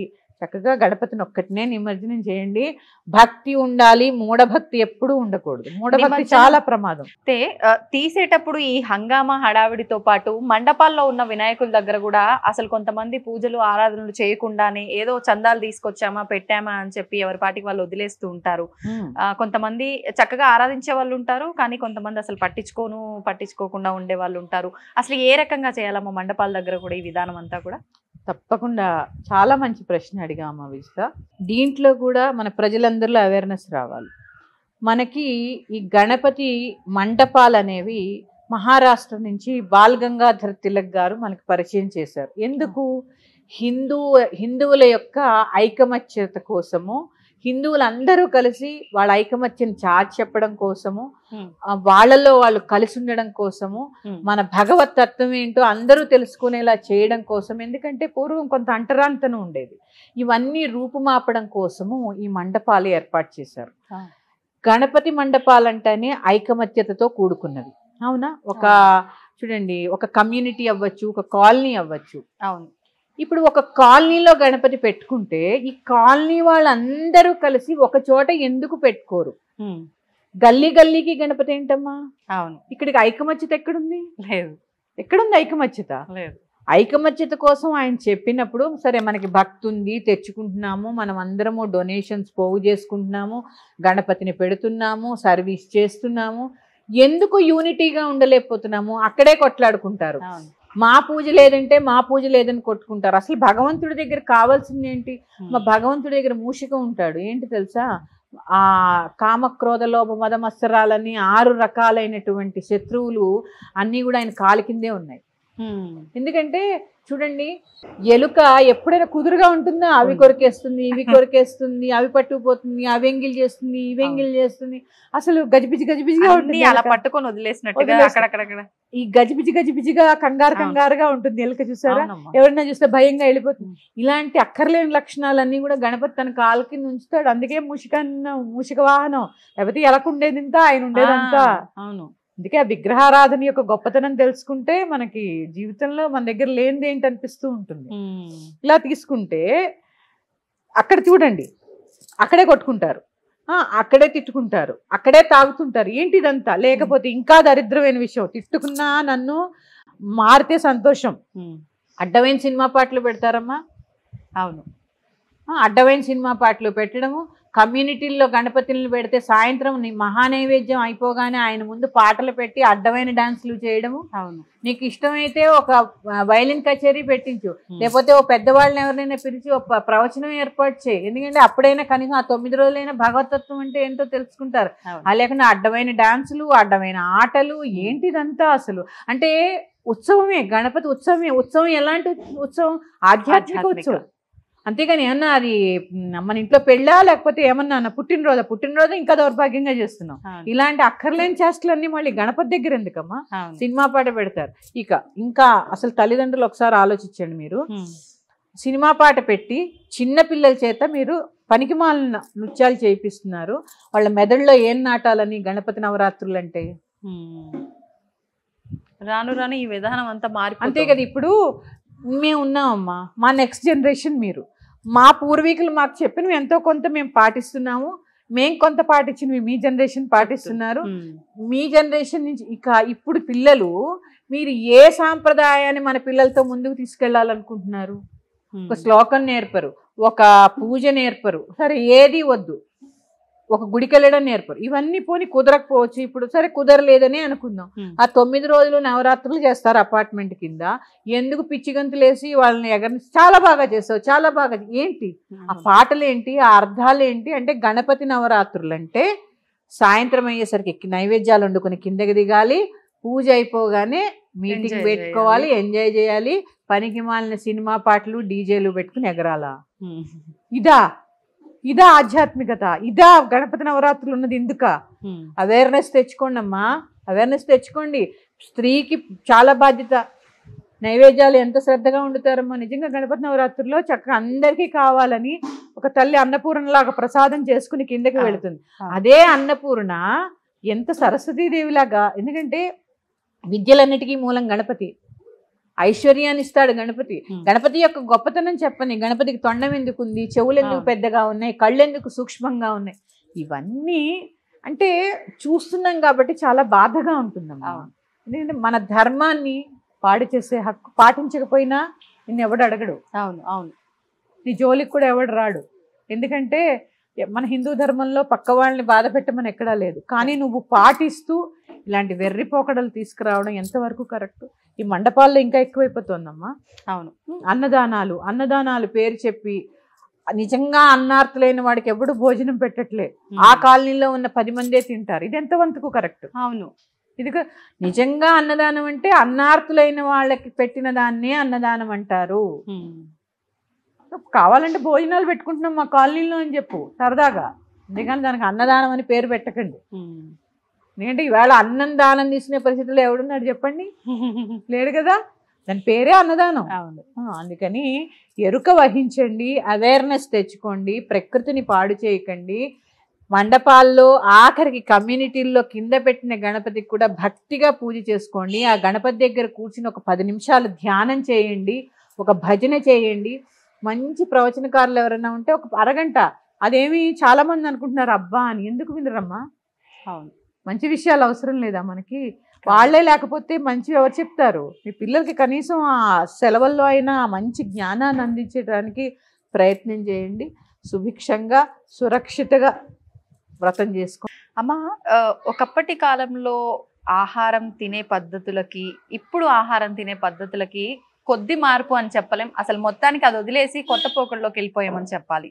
చక్కగా గణపతిని ఒక్కటినే నిమజ్జనం చేయండి. భక్తి ఉండాలి, మూఢభక్తి ఎప్పుడూ ఉండకూడదు. మూఢభక్తి చాలా ప్రమాదం. తీసేటప్పుడు ఈ హంగామా హడావిడితో పాటు మండపాల్లో ఉన్న వినాయకుల దగ్గర కూడా అసలు కొంతమంది పూజలు ఆరాధనలు చేయకుండానే ఏదో చందాలు తీసుకొచ్చామా పెట్టామా అని చెప్పి ఎవరి పాటికి వాళ్ళు వదిలేస్తూ ఉంటారు. కొంతమంది చక్కగా ఆరాధించే వాళ్ళు ఉంటారు, కానీ కొంతమంది అసలు పట్టించుకోకుండా ఉండే వాళ్ళు ఉంటారు. అసలు ఏ రకంగా చేయాలమ్మా మండపాల దగ్గర కూడా ఈ విధానం అంతా కూడా? తప్పకుండా చాలా మంచి ప్రశ్న అడిగామా విజిత. దీంట్లో కూడా మన ప్రజలందరిలో అవేర్నెస్ రావాలి. మనకి ఈ గణపతి మండపాలు అనేవి మహారాష్ట్ర నుంచి బాల్ గంగాధర్ తిలక్ గారు మనకి పరిచయం చేశారు. ఎందుకు? హిందువుల యొక్క ఐకమత్యత కోసము, హిందువులందరూ కలిసి వాళ్ళ ఐకమత్యం చాటి చెప్పడం కోసము, వాళ్ళలో వాళ్ళు కలిసి ఉండడం కోసము, మన భగవత్ తత్వం ఏంటో అందరూ తెలుసుకునేలా చేయడం కోసం. ఎందుకంటే పూర్వం కొంత అంటరాంతనం ఉండేది. ఇవన్నీ రూపుమాపడం కోసము ఈ మండపాలు ఏర్పాటు చేశారు. గణపతి మండపాలంటేనే ఐకమత్యతతో కూడుకున్నది. అవునా? చూడండి, ఒక కమ్యూనిటీ అవ్వచ్చు, ఒక కాలనీ అవ్వచ్చు. అవును. ఇప్పుడు ఒక కాలనీలో గణపతి పెట్టుకుంటే ఈ కాలనీ వాళ్ళందరూ కలిసి ఒక చోట ఎందుకు పెట్టుకోరు? గల్లీ గల్లీకి గణపతి ఏంటమ్మా? అవును. ఇక్కడికి ఐకమత్యత ఎక్కడుంది? లేదు. ఎక్కడుంది ఐకమత్యత? లేదు. ఐకమత్యత కోసం ఆయన చెప్పినప్పుడు సరే మనకి భక్తి ఉంది, తెచ్చుకుంటున్నాము, మనం అందరము డొనేషన్స్ పోగు చేసుకుంటున్నాము, గణపతిని పెడుతున్నాము, సర్వీస్ చేస్తున్నాము, ఎందుకు యూనిటీగా ఉండలేకపోతున్నాము? అక్కడే కొట్లాడుకుంటారు. మా పూజ లేదంటే మా పూజ లేదని కొట్టుకుంటారు. అసలు భగవంతుడి దగ్గర కావాల్సింది ఏంటి? మా భగవంతుడి దగ్గర మూషిక ఉంటాడు. ఏంటి తెలుసా? ఆ కామక్రోధ లోభ మద మత్సరాలని 6 రకాలైనటువంటి శత్రువులు అన్నీ కూడా ఆయన కాలి కిందే ఉన్నాయి. ఎందుకంటే చూడండి, ఎలుక ఎప్పుడైనా కుదురుగా ఉంటుందా? అవి కొరికేస్తుంది, ఇవి కొరికేస్తుంది, అవి పట్టుకుపోతుంది, అవి ఎంగిల్ చేస్తుంది, ఇవి ఎంగిల్ చేస్తుంది. అసలు గజిబిజిగా ఉంటుంది. అలా పట్టుకొని వదిలేసినట్టుగా అక్కడక్కడ ఈ గజిబిజిగా కంగారుగా ఉంటుంది ఎలుక. చూసారా? ఎవరైనా చూస్తే భయంగా వెళ్ళిపోతుంది. ఇలాంటి అక్కర్లేని లక్షణాలన్నీ కూడా గణపతి తన కాలు కింద ఉంచుతాడు. అందుకే మూషిక వాహనం, లేకపోతే ఎలకుండేది ఇంత, ఆయన ఉండేదంతా. అవును. అందుకే ఆ విగ్రహారాధన యొక్క గొప్పతనం తెలుసుకుంటే మనకి జీవితంలో మన దగ్గర లేనిది ఏంటి అనిపిస్తూ ఉంటుంది. ఇలా తీసుకుంటే అక్కడ చూడండి, అక్కడే కొట్టుకుంటారు, అక్కడే తిట్టుకుంటారు, అక్కడే తాగుతుంటారు. ఏంటి ఇదంతా? లేకపోతే ఇంకా దరిద్రమైన విషయం, తిట్టుకున్నా నన్ను మారితే సంతోషం. అడ్డమైన సినిమా పాటలు పెడతారమ్మా. అవును. అడ్డమైన సినిమా పాటలు పెట్టడము, కమ్యూనిటీల్లో గణపతిని పెడితే సాయంత్రం మహానైవేద్యం అయిపోగానే ఆయన ముందు పాటలు పెట్టి అడ్డమైన డాన్సులు చేయడము. అవును. నీకు ఇష్టమైతే ఒక వైలిన్ కచేరీ పెట్టించు, లేకపోతే ఓ పెద్దవాళ్ళని ఎవరినైనా పిలిచి ఒక ప్రవచనం ఏర్పాటు చేయి. ఎందుకంటే అప్పుడైనా కనీసం ఆ 9 రోజులైనా భగవతత్వం అంటే ఏంటో తెలుసుకుంటారు. అలా లేకుండా అడ్డమైన డాన్సులు, అడ్డమైన ఆటలు, ఏంటిదంతా అసలు? అంటే ఉత్సవమే, గణపతి ఉత్సవమే. ఉత్సవం ఎలాంటి ఉత్సవం? ఆధ్యాత్మిక ఉత్సవం. అంతేగాని ఏమన్నా అది మన ఇంట్లో పెళ్ళా, లేకపోతే ఏమన్నా పుట్టినరోజు ఇంకా దౌర్భాగ్యంగా చేస్తున్నాం. ఇలాంటి అక్కర్లేని చేష్టలన్నీ మళ్ళీ గణపతి దగ్గర ఎందుకమ్మా? సినిమా పాట పెడతారు. ఇంకా అసలు తల్లిదండ్రులు ఒకసారి ఆలోచించండి. మీరు సినిమా పాట పెట్టి చిన్న పిల్లల చేత మీరు పనికిమాలిన నృత్యాలు చేయిస్తున్నారు. వాళ్ళ మెదడులో ఏం నాటాలని గణపతి నవరాత్రులు అంటే? రాను ఈ విధానం అంతా మారి. అంతే కదా. ఇప్పుడు మేము ఉన్నామమ్మా, మా నెక్స్ట్ జనరేషన్ మీరు. మా పూర్వీకులు మాకు చెప్పినవి ఎంతో కొంత మేము పాటిస్తున్నాము, మేము కొంత పాటించినవి మీ జనరేషన్ పాటిస్తున్నారు. మీ జనరేషన్ నుంచి ఇప్పుడు పిల్లలు, మీరు ఏ సాంప్రదాయాన్ని మన పిల్లలతో ముందుకు తీసుకెళ్లాలనుకుంటున్నారు? ఒక శ్లోకం నేర్పరు, ఒక పూజ నేర్పరు, సరే ఏది వద్దు, ఒక గుడికి వెళ్ళడం నేర్పరు. ఇవన్నీ పోని కుదరకపోవచ్చు. ఇప్పుడు సరే కుదరలేదని అనుకుందాం. ఆ 9 రోజులు నవరాత్రులు చేస్తారు అపార్ట్మెంట్ కింద. ఎందుకు పిచ్చి గంతులేసి వాళ్ళని ఎగరని చాలా బాగా చేస్తావు, చాలా బాగా. ఏంటి ఆ పాటలు ఏంటి, ఆ అర్థాలు ఏంటి? అంటే గణపతి నవరాత్రులు అంటే సాయంత్రం అయ్యేసరికి నైవేద్యాలు వండుకొని కిందకి దిగాలి, పూజ అయిపోగానే మీటింగ్ పెట్టుకోవాలి, ఎంజాయ్ చేయాలి, పనికి మాలిన సినిమా పాటలు డీజేలు పెట్టుకుని ఎగరాలా? ఇదా ఆధ్యాత్మికత? ఇదా గణపతి నవరాత్రులు ఉన్నది? ఎందుక? అవేర్నెస్ తెచ్చుకోండి అమ్మా, అవేర్నెస్ తెచ్చుకోండి. స్త్రీకి చాలా బాధ్యత. నైవేద్యాలు ఎంత శ్రద్ధగా వండుతారమ్మా. నిజంగా గణపతి నవరాత్రుల్లో చక్కగా అందరికీ కావాలని ఒక తల్లి అన్నపూర్ణలాగా ప్రసాదం చేసుకుని కిందకి వెళుతుంది. అదే అన్నపూర్ణ ఎంత సరస్వతీదేవిలాగా, ఎందుకంటే విద్యలన్నిటికీ మూలం గణపతి, ఐశ్వర్యాన్ని ఇస్తాడు గణపతి. గణపతి యొక్క గొప్పతనం చెప్పని, గణపతికి తొండం ఎందుకు ఉంది, చెవులు ఎందుకు పెద్దగా ఉన్నాయి, కళ్ళు ఎందుకు సూక్ష్మంగా ఉన్నాయి, ఇవన్నీ అంటే చూస్తున్నాం కాబట్టి చాలా బాధగా ఉంటుందమ్మా. ఎందుకంటే మన ధర్మాన్ని పాడు చేసే హక్కు పాటించకపోయినా నిన్ను ఎవడు అడగడు. అవును అవును, నీ జోలికి కూడా ఎవడు రాడు. ఎందుకంటే మన హిందూ ధర్మంలో పక్క వాళ్ళని బాధ పెట్టమని ఎక్కడా లేదు. కానీ నువ్వు పాటిస్తూ ఇలాంటి వెర్రిపోకడలు తీసుకురావడం ఎంతవరకు కరెక్ట్? ఈ మండపాల్లో ఇంకా ఎక్కువైపోతుందమ్మా. అవును, అన్నదానాలు పేరు చెప్పి నిజంగా అన్నార్తులైన వాడికి ఎవడు భోజనం పెట్టట్లే. ఆ కాలనీలో ఉన్న 10 మందే తింటారు. ఇది ఎంతవంతకు కరెక్ట్? అవును, ఇది నిజంగా అన్నదానం అంటే అన్నార్తులైన వాళ్ళకి పెట్టిన దాన్నే అన్నదానం అంటారు. కావాలంటే భోజనాలు పెట్టుకుంటున్నాం మా కాలనీలో అని చెప్పు సరదాగా, ఎందుకంటే దానికి అన్నదానం అని పేరు పెట్టకండి. ఎందుకంటే ఈవేళ అన్నం దానం తీసుకునే పరిస్థితుల్లో ఎవడున్నాడు చెప్పండి? లేడు కదా. దాని పేరే అన్నదానం. అందుకని ఎరుక వహించండి, అవేర్నెస్ తెచ్చుకోండి, ప్రకృతిని పాడు చేయకండి. మండపాల్లో ఆఖరికి కమ్యూనిటీల్లో కింద పెట్టిన గణపతికి కూడా భక్తిగా పూజ చేసుకోండి. ఆ గణపతి దగ్గర కూర్చుని ఒక 10 నిమిషాలు ధ్యానం చేయండి, ఒక భజన చేయండి. మంచి ప్రవచనకారులు ఎవరైనా ఉంటే ఒక అరగంట, అదేమి చాలా మంది అనుకుంటున్నారు అబ్బా అని. ఎందుకు వినరమ్మా? అవును, మంచి విషయాలు అవసరం లేదా మనకి? వాళ్ళే లేకపోతే మంచి ఎవరు చెప్తారు? మీ పిల్లలకి కనీసం ఆ సెలవుల్లో అయినా మంచి జ్ఞానాన్ని అందించడానికి ప్రయత్నం చేయండి. సుభిక్షంగా సురక్షితగా వ్రతం చేసుకో. అమ్మా, ఒకప్పటి కాలంలో ఆహారం తినే పద్ధతులకి ఇప్పుడు ఆహారం తినే పద్ధతులకి కొద్ది మార్పు అని చెప్పలేం. అసలు మొత్తానికి అది వదిలేసి కొత్త పోకడలోకి వెళ్ళిపోయామని చెప్పాలి.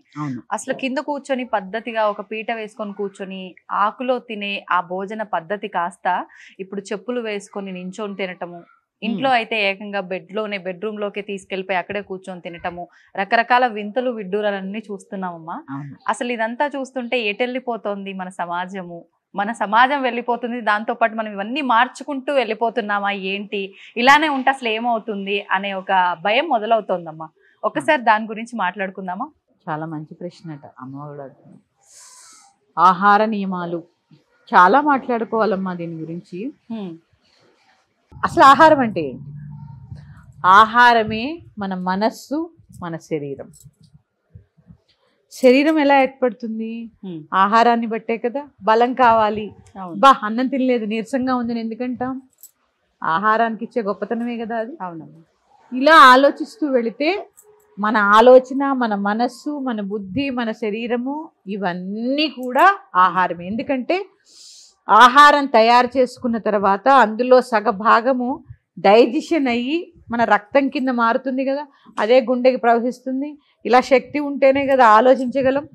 అసలు కింద కూర్చొని పద్ధతిగా ఒక పీట వేసుకొని కూర్చొని ఆకులో తినే ఆ భోజన పద్ధతి కాస్త ఇప్పుడు చెప్పులు వేసుకొని నించొని తినటము, ఇంట్లో అయితే ఏకంగా బెడ్రూమ్ లోకి తీసుకెళ్ళిపోయి అక్కడే కూర్చొని తినటము, రకరకాల వింతలు విడ్డూరాలన్నీ చూస్తున్నామమ్మా. అసలు ఇదంతా చూస్తుంటే ఎటెళ్ళిపోతోంది మన సమాజం వెళ్ళిపోతుంది, దాంతో పాటు మనం ఇవన్నీ మార్చుకుంటూ వెళ్ళిపోతున్నామా ఏంటి, ఇలానే ఉంటే అసలు ఏమవుతుంది అనే ఒక భయం మొదలవుతోందమ్మా. ఒకసారి దాని గురించి మాట్లాడుకుందామా? చాలా మంచి ప్రశ్న అట అమ్మవాడు. ఆహార నియమాలు చాలా మాట్లాడుకోవాలమ్మా దీని గురించి. అసలు ఆహారం అంటే ఏంటి? ఆహారమే మన మనస్సు, మన శరీరం. శరీరం ఎలా ఏర్పడుతుంది? ఆహారాన్ని బట్టే కదా. బలం కావాలి, అన్నం తినలేదు నీరసంగా ఉందని ఎందుకంటాం? ఆహారానికి ఇచ్చే గొప్పతనమే కదా అది. అవునమ్మా. ఇలా ఆలోచిస్తూ వెళితే మన ఆలోచన, మన మనస్సు, మన బుద్ధి, మన శరీరము ఇవన్నీ కూడా ఆహారమే. ఎందుకంటే ఆహారం తయారు చేసుకున్న తర్వాత అందులో సగభాగము డైజెషన్ అయ్యి మన రక్తం కింద మారుతుంది కదా, అదే గుండెకి ప్రవహిస్తుంది. ఇలా శక్తి ఉంటేనే కదా ఆలోచించగలం,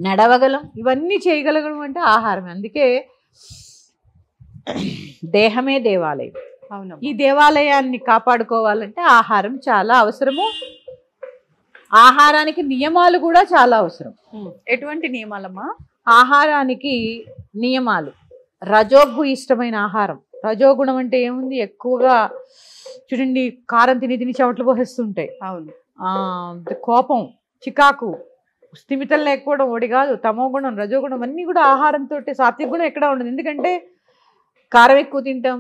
నడవగలం, ఇవన్నీ చేయగలగడం అంటే ఆహారం. అందుకే దేహమే దేవాలయం. ఈ దేవాలయాన్ని కాపాడుకోవాలంటే ఆహారం చాలా అవసరము. ఆహారానికి నియమాలు కూడా చాలా అవసరం. ఎటువంటి నియమాలమ్మా? ఆహారానికి నియమాలు. రజోగు ఇష్టమైన ఆహారం. రజోగుణం అంటే ఏముంది? ఎక్కువగా చూడండి, కారం తిని తిని చెమటలు పోసేస్తుంటాయి. అవును. కోపం, చికాకు, స్థిమితం లేకపోవడం ఒకటి కాదు. తమో గుణం, రజోగుణం అన్నీ కూడా ఆహారంతో. సాత్విక గుణం ఎక్కడా ఉండదు. ఎందుకంటే కారం ఎక్కువ తింటాం,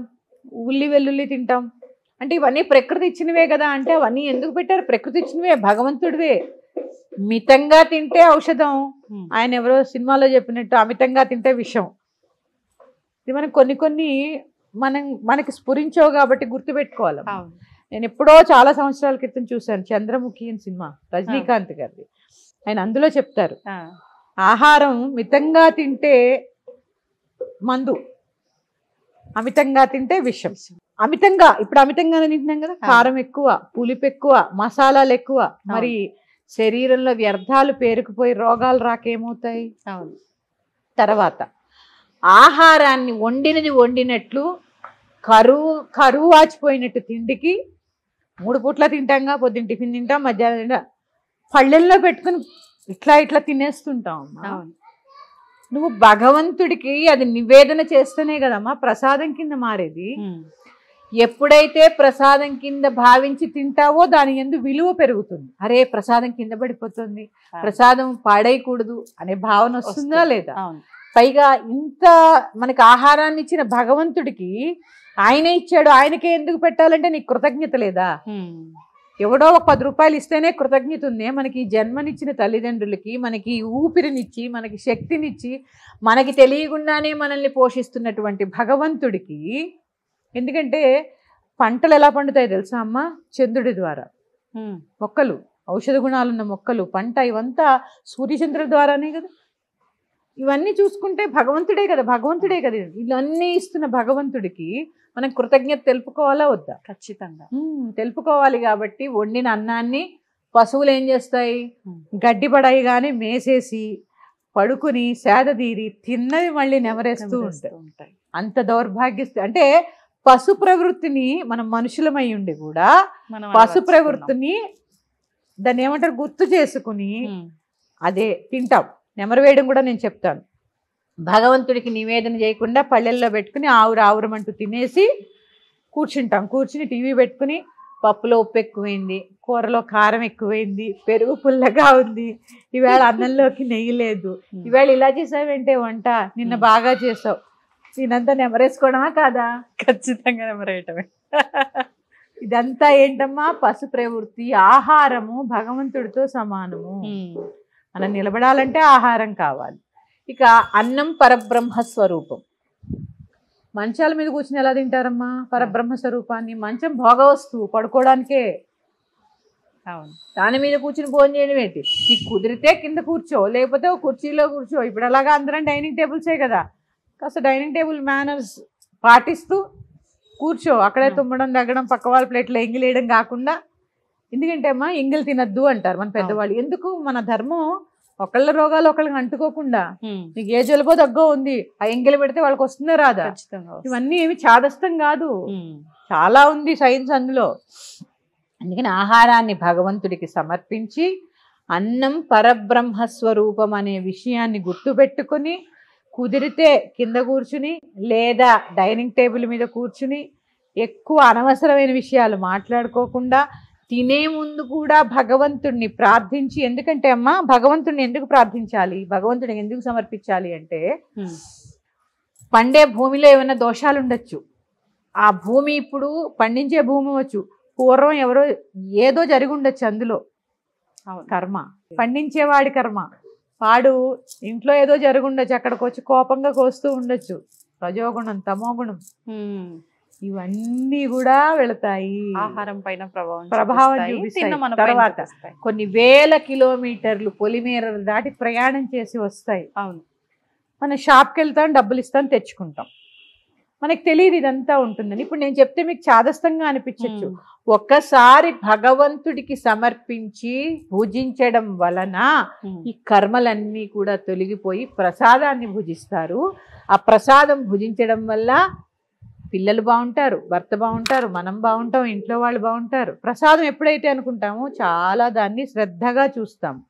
ఉల్లి వెల్లుల్లి తింటాం. అంటే ఇవన్నీ ప్రకృతి ఇచ్చినవే కదా. అంటే అవన్నీ ఎందుకు పెట్టారు? ప్రకృతి ఇచ్చినవే, భగవంతుడివే. మితంగా తింటే ఔషధం. ఆయన ఎవరో సినిమాలో చెప్పినట్టు అమితంగా తింటే విషం. ఇది మనం కొన్ని మనకి స్ఫురించవు కాబట్టి గుర్తుపెట్టుకోవాలి. నేను ఎప్పుడో చాలా సంవత్సరాల క్రితం చూశాను చంద్రముఖి అని సినిమా, రజనీకాంత్ గారిది. ఆయన అందులో చెప్తారు, ఆహారం మితంగా తింటే మందు, అమితంగా తింటే విషం. ఇప్పుడు అమితంగానే తింటున్నాం కదా. కారం ఎక్కువ, పులుపు ఎక్కువ, మసాలాలు ఎక్కువ. మరి శరీరంలో వ్యర్థాలు పేరుకుపోయి రోగాలు రాకేమవుతాయి? తర్వాత ఆహారాన్ని వండినట్లు కరువు వాచిపోయినట్టు తిండికి 3 పూట్ల తింటాంగా, పొద్దున్న టిఫిన్ తింటాం, మధ్యాహ్నం తింటాం, పళ్ళెల్లో పెట్టుకుని ఇట్లా ఇట్లా తినేస్తుంటాం అమ్మా. నువ్వు భగవంతుడికి అది నివేదన చేస్తేనే కదమ్మా ప్రసాదం కింద మారేది. ఎప్పుడైతే ప్రసాదం కింద భావించి తింటావో దాని యందు విలువ పెరుగుతుంది. అరే ప్రసాదం కింద పడిపోతుంది, ప్రసాదం పాడేయకూడదు అనే భావన వస్తుందా లేదా? పైగా ఇంత మనకి ఆహారాన్ని ఇచ్చిన భగవంతుడికి ఆయనే ఇచ్చాడు, ఆయనకే ఎందుకు పెట్టాలంటే నీకు కృతజ్ఞత లేదా? ఎవడో ఒక 10 రూపాయలు ఇస్తేనే కృతజ్ఞత ఉంది. మనకి జన్మనిచ్చిన తల్లిదండ్రులకి, మనకి ఊపిరినిచ్చి, మనకి శక్తినిచ్చి, మనకి తెలియకుండానే మనల్ని పోషిస్తున్నటువంటి భగవంతుడికి. ఎందుకంటే పంటలు ఎలా పండుతాయి తెలుసా అమ్మ? చంద్రుడి ద్వారా. మొక్కలు, ఔషధ గుణాలున్న మొక్కలు, పంట, ఇవంతా సూర్యచంద్రుల ద్వారానే కదా. ఇవన్నీ చూసుకుంటే భగవంతుడే కదా, భగవంతుడే కదా. ఇవన్నీ ఇస్తున్న భగవంతుడికి మనం కృతజ్ఞత తెలుపుకోవాలా వద్దా? ఖచ్చితంగా తెలుపుకోవాలి. కాబట్టి వండిన అన్నాన్ని పశువులు ఏం చేస్తాయి? గడ్డి పడాయి కానీ మేసేసి పడుకుని సేదతీరి తిన్నవి మళ్ళీ నెమరేస్తూ ఉంటాయి. అంత దౌర్భాగ్యస్తు అంటే పశు ప్రవృత్తిని మనం మనుషులమై ఉండి కూడా పశు ప్రవృత్తిని దాన్ని ఏమంటారు గుర్తు చేసుకుని అదే తింటాం. నెమరు వేయడం కూడా నేను చెప్తాను. భగవంతుడికి నివేదన చేయకుండా పళ్ళెల్లో పెట్టుకుని ఆవురావురమంటూ తినేసి కూర్చుంటాం. కూర్చుని టీవీ పెట్టుకుని పప్పులో ఉప్పు ఎక్కువైంది, కూరలో కారం ఎక్కువైంది, పెరుగు పుల్లగా ఉంది, ఈవేళ అన్నంలోకి నెయ్యి లేదు, ఈవేళ ఇలా చేసావేంటే వంట, నిన్న బాగా చేసావు, దీనంతా నెమరేసుకోవడమా కాదా? ఖచ్చితంగా నెమరేయటమే. ఇదంతా ఏంటమ్మా? పశు ప్రవృత్తి. ఆహారము భగవంతుడితో సమానము. మనం నిలబడాలంటే ఆహారం కావాలి. ఇక అన్నం పరబ్రహ్మ స్వరూపం. మంచాల మీద కూర్చుని ఎలా తింటారమ్మా పరబ్రహ్మ స్వరూపాన్ని? మంచం భోగ వస్తువు, పడుకోవడానికే. దాని మీద కూర్చుని భోజనం చేయడం ఏంటి? నీకు కుదిరితే కింద కూర్చో, లేకపోతే కుర్చీలో కూర్చో. ఇప్పుడు అలాగా అందరం డైనింగ్ టేబుల్సే కదా. కాస్త డైనింగ్ టేబుల్ మేనర్స్ పాటిస్తూ కూర్చో. అక్కడే తుమ్మడం, దగ్గడం, పక్క వాళ్ళ ప్లేట్లో ఎంగిలేయడం కాకుండా. ఎందుకంటే అమ్మా ఎంగిలి తినద్దు అంటారు మన పెద్దవాళ్ళు. ఎందుకు? మన ధర్మం ఒకళ్ళ రోగాలు ఒకళ్ళకి అంటుకోకుండా. నీకు ఏ జలుబో దగ్గో ఉంది, ఆ ఎంగిలి పెడితే వాళ్ళకి వస్తుందా రాదా? ఇవన్నీ ఏమి చాదస్తం కాదు, చాలా ఉంది సైన్స్ అందులో. అందుకని ఆహారాన్ని భగవంతుడికి సమర్పించి అన్నం పరబ్రహ్మ స్వరూపం అనే విషయాన్ని గుర్తుపెట్టుకుని కుదిరితే కింద కూర్చుని లేదా డైనింగ్ టేబుల్ మీద కూర్చుని ఎక్కువ అనవసరమైన విషయాలు మాట్లాడుకోకుండా తినే ముందు కూడా భగవంతుడిని ప్రార్థించి. ఎందుకంటే అమ్మా భగవంతుడిని ఎందుకు ప్రార్థించాలి, భగవంతుడిని ఎందుకు సమర్పించాలి అంటే పండే భూమిలో ఏమైనా దోషాలు ఉండొచ్చు. ఆ భూమి ఇప్పుడు పండించే భూమి వచ్చు, పూర్వం ఎవరో ఏదో జరిగి ఉండొచ్చు అందులో కర్మ, పండించేవాడి కర్మ. వాడు ఇంట్లో ఏదో జరుగుండొచ్చు, అక్కడికి వచ్చి కోపంగా కోస్తూ ఉండొచ్చు. రజోగుణం, తమోగుణం, ఇవన్నీ కూడా వెళతాయి, ఆహారం పైన ప్రభావం చూపిస్తాయి. తర్వాత కొన్ని వేల కిలోమీటర్లు పొలిమేరలు దాటి ప్రయాణం చేసి వస్తాయి. అవును, మనం షాప్కి వెళ్తాం, డబ్బులు ఇస్తాం, తెచ్చుకుంటాం. మనకి తెలియదు ఇదంతా ఉంటుందని. ఇప్పుడు నేను చెప్తే మీకు చాదస్తంగా అనిపించచ్చు. ఒక్కసారి భగవంతుడికి సమర్పించి పూజించడం వలన ఈ కర్మలన్నీ కూడా తొలగిపోయి ప్రసాదాన్ని భుజిస్తారు. ఆ ప్రసాదం భుజించడం వల్ల పిల్లలు బాగుంటారు, భర్త బాగుంటారు, మనం బాగుంటాం, ఇంట్లో వాళ్ళు బాగుంటారు. ప్రసాదం ఎప్పుడైతే అనుకుంటామో చాలా దాన్ని శ్రద్ధగా చూస్తాము.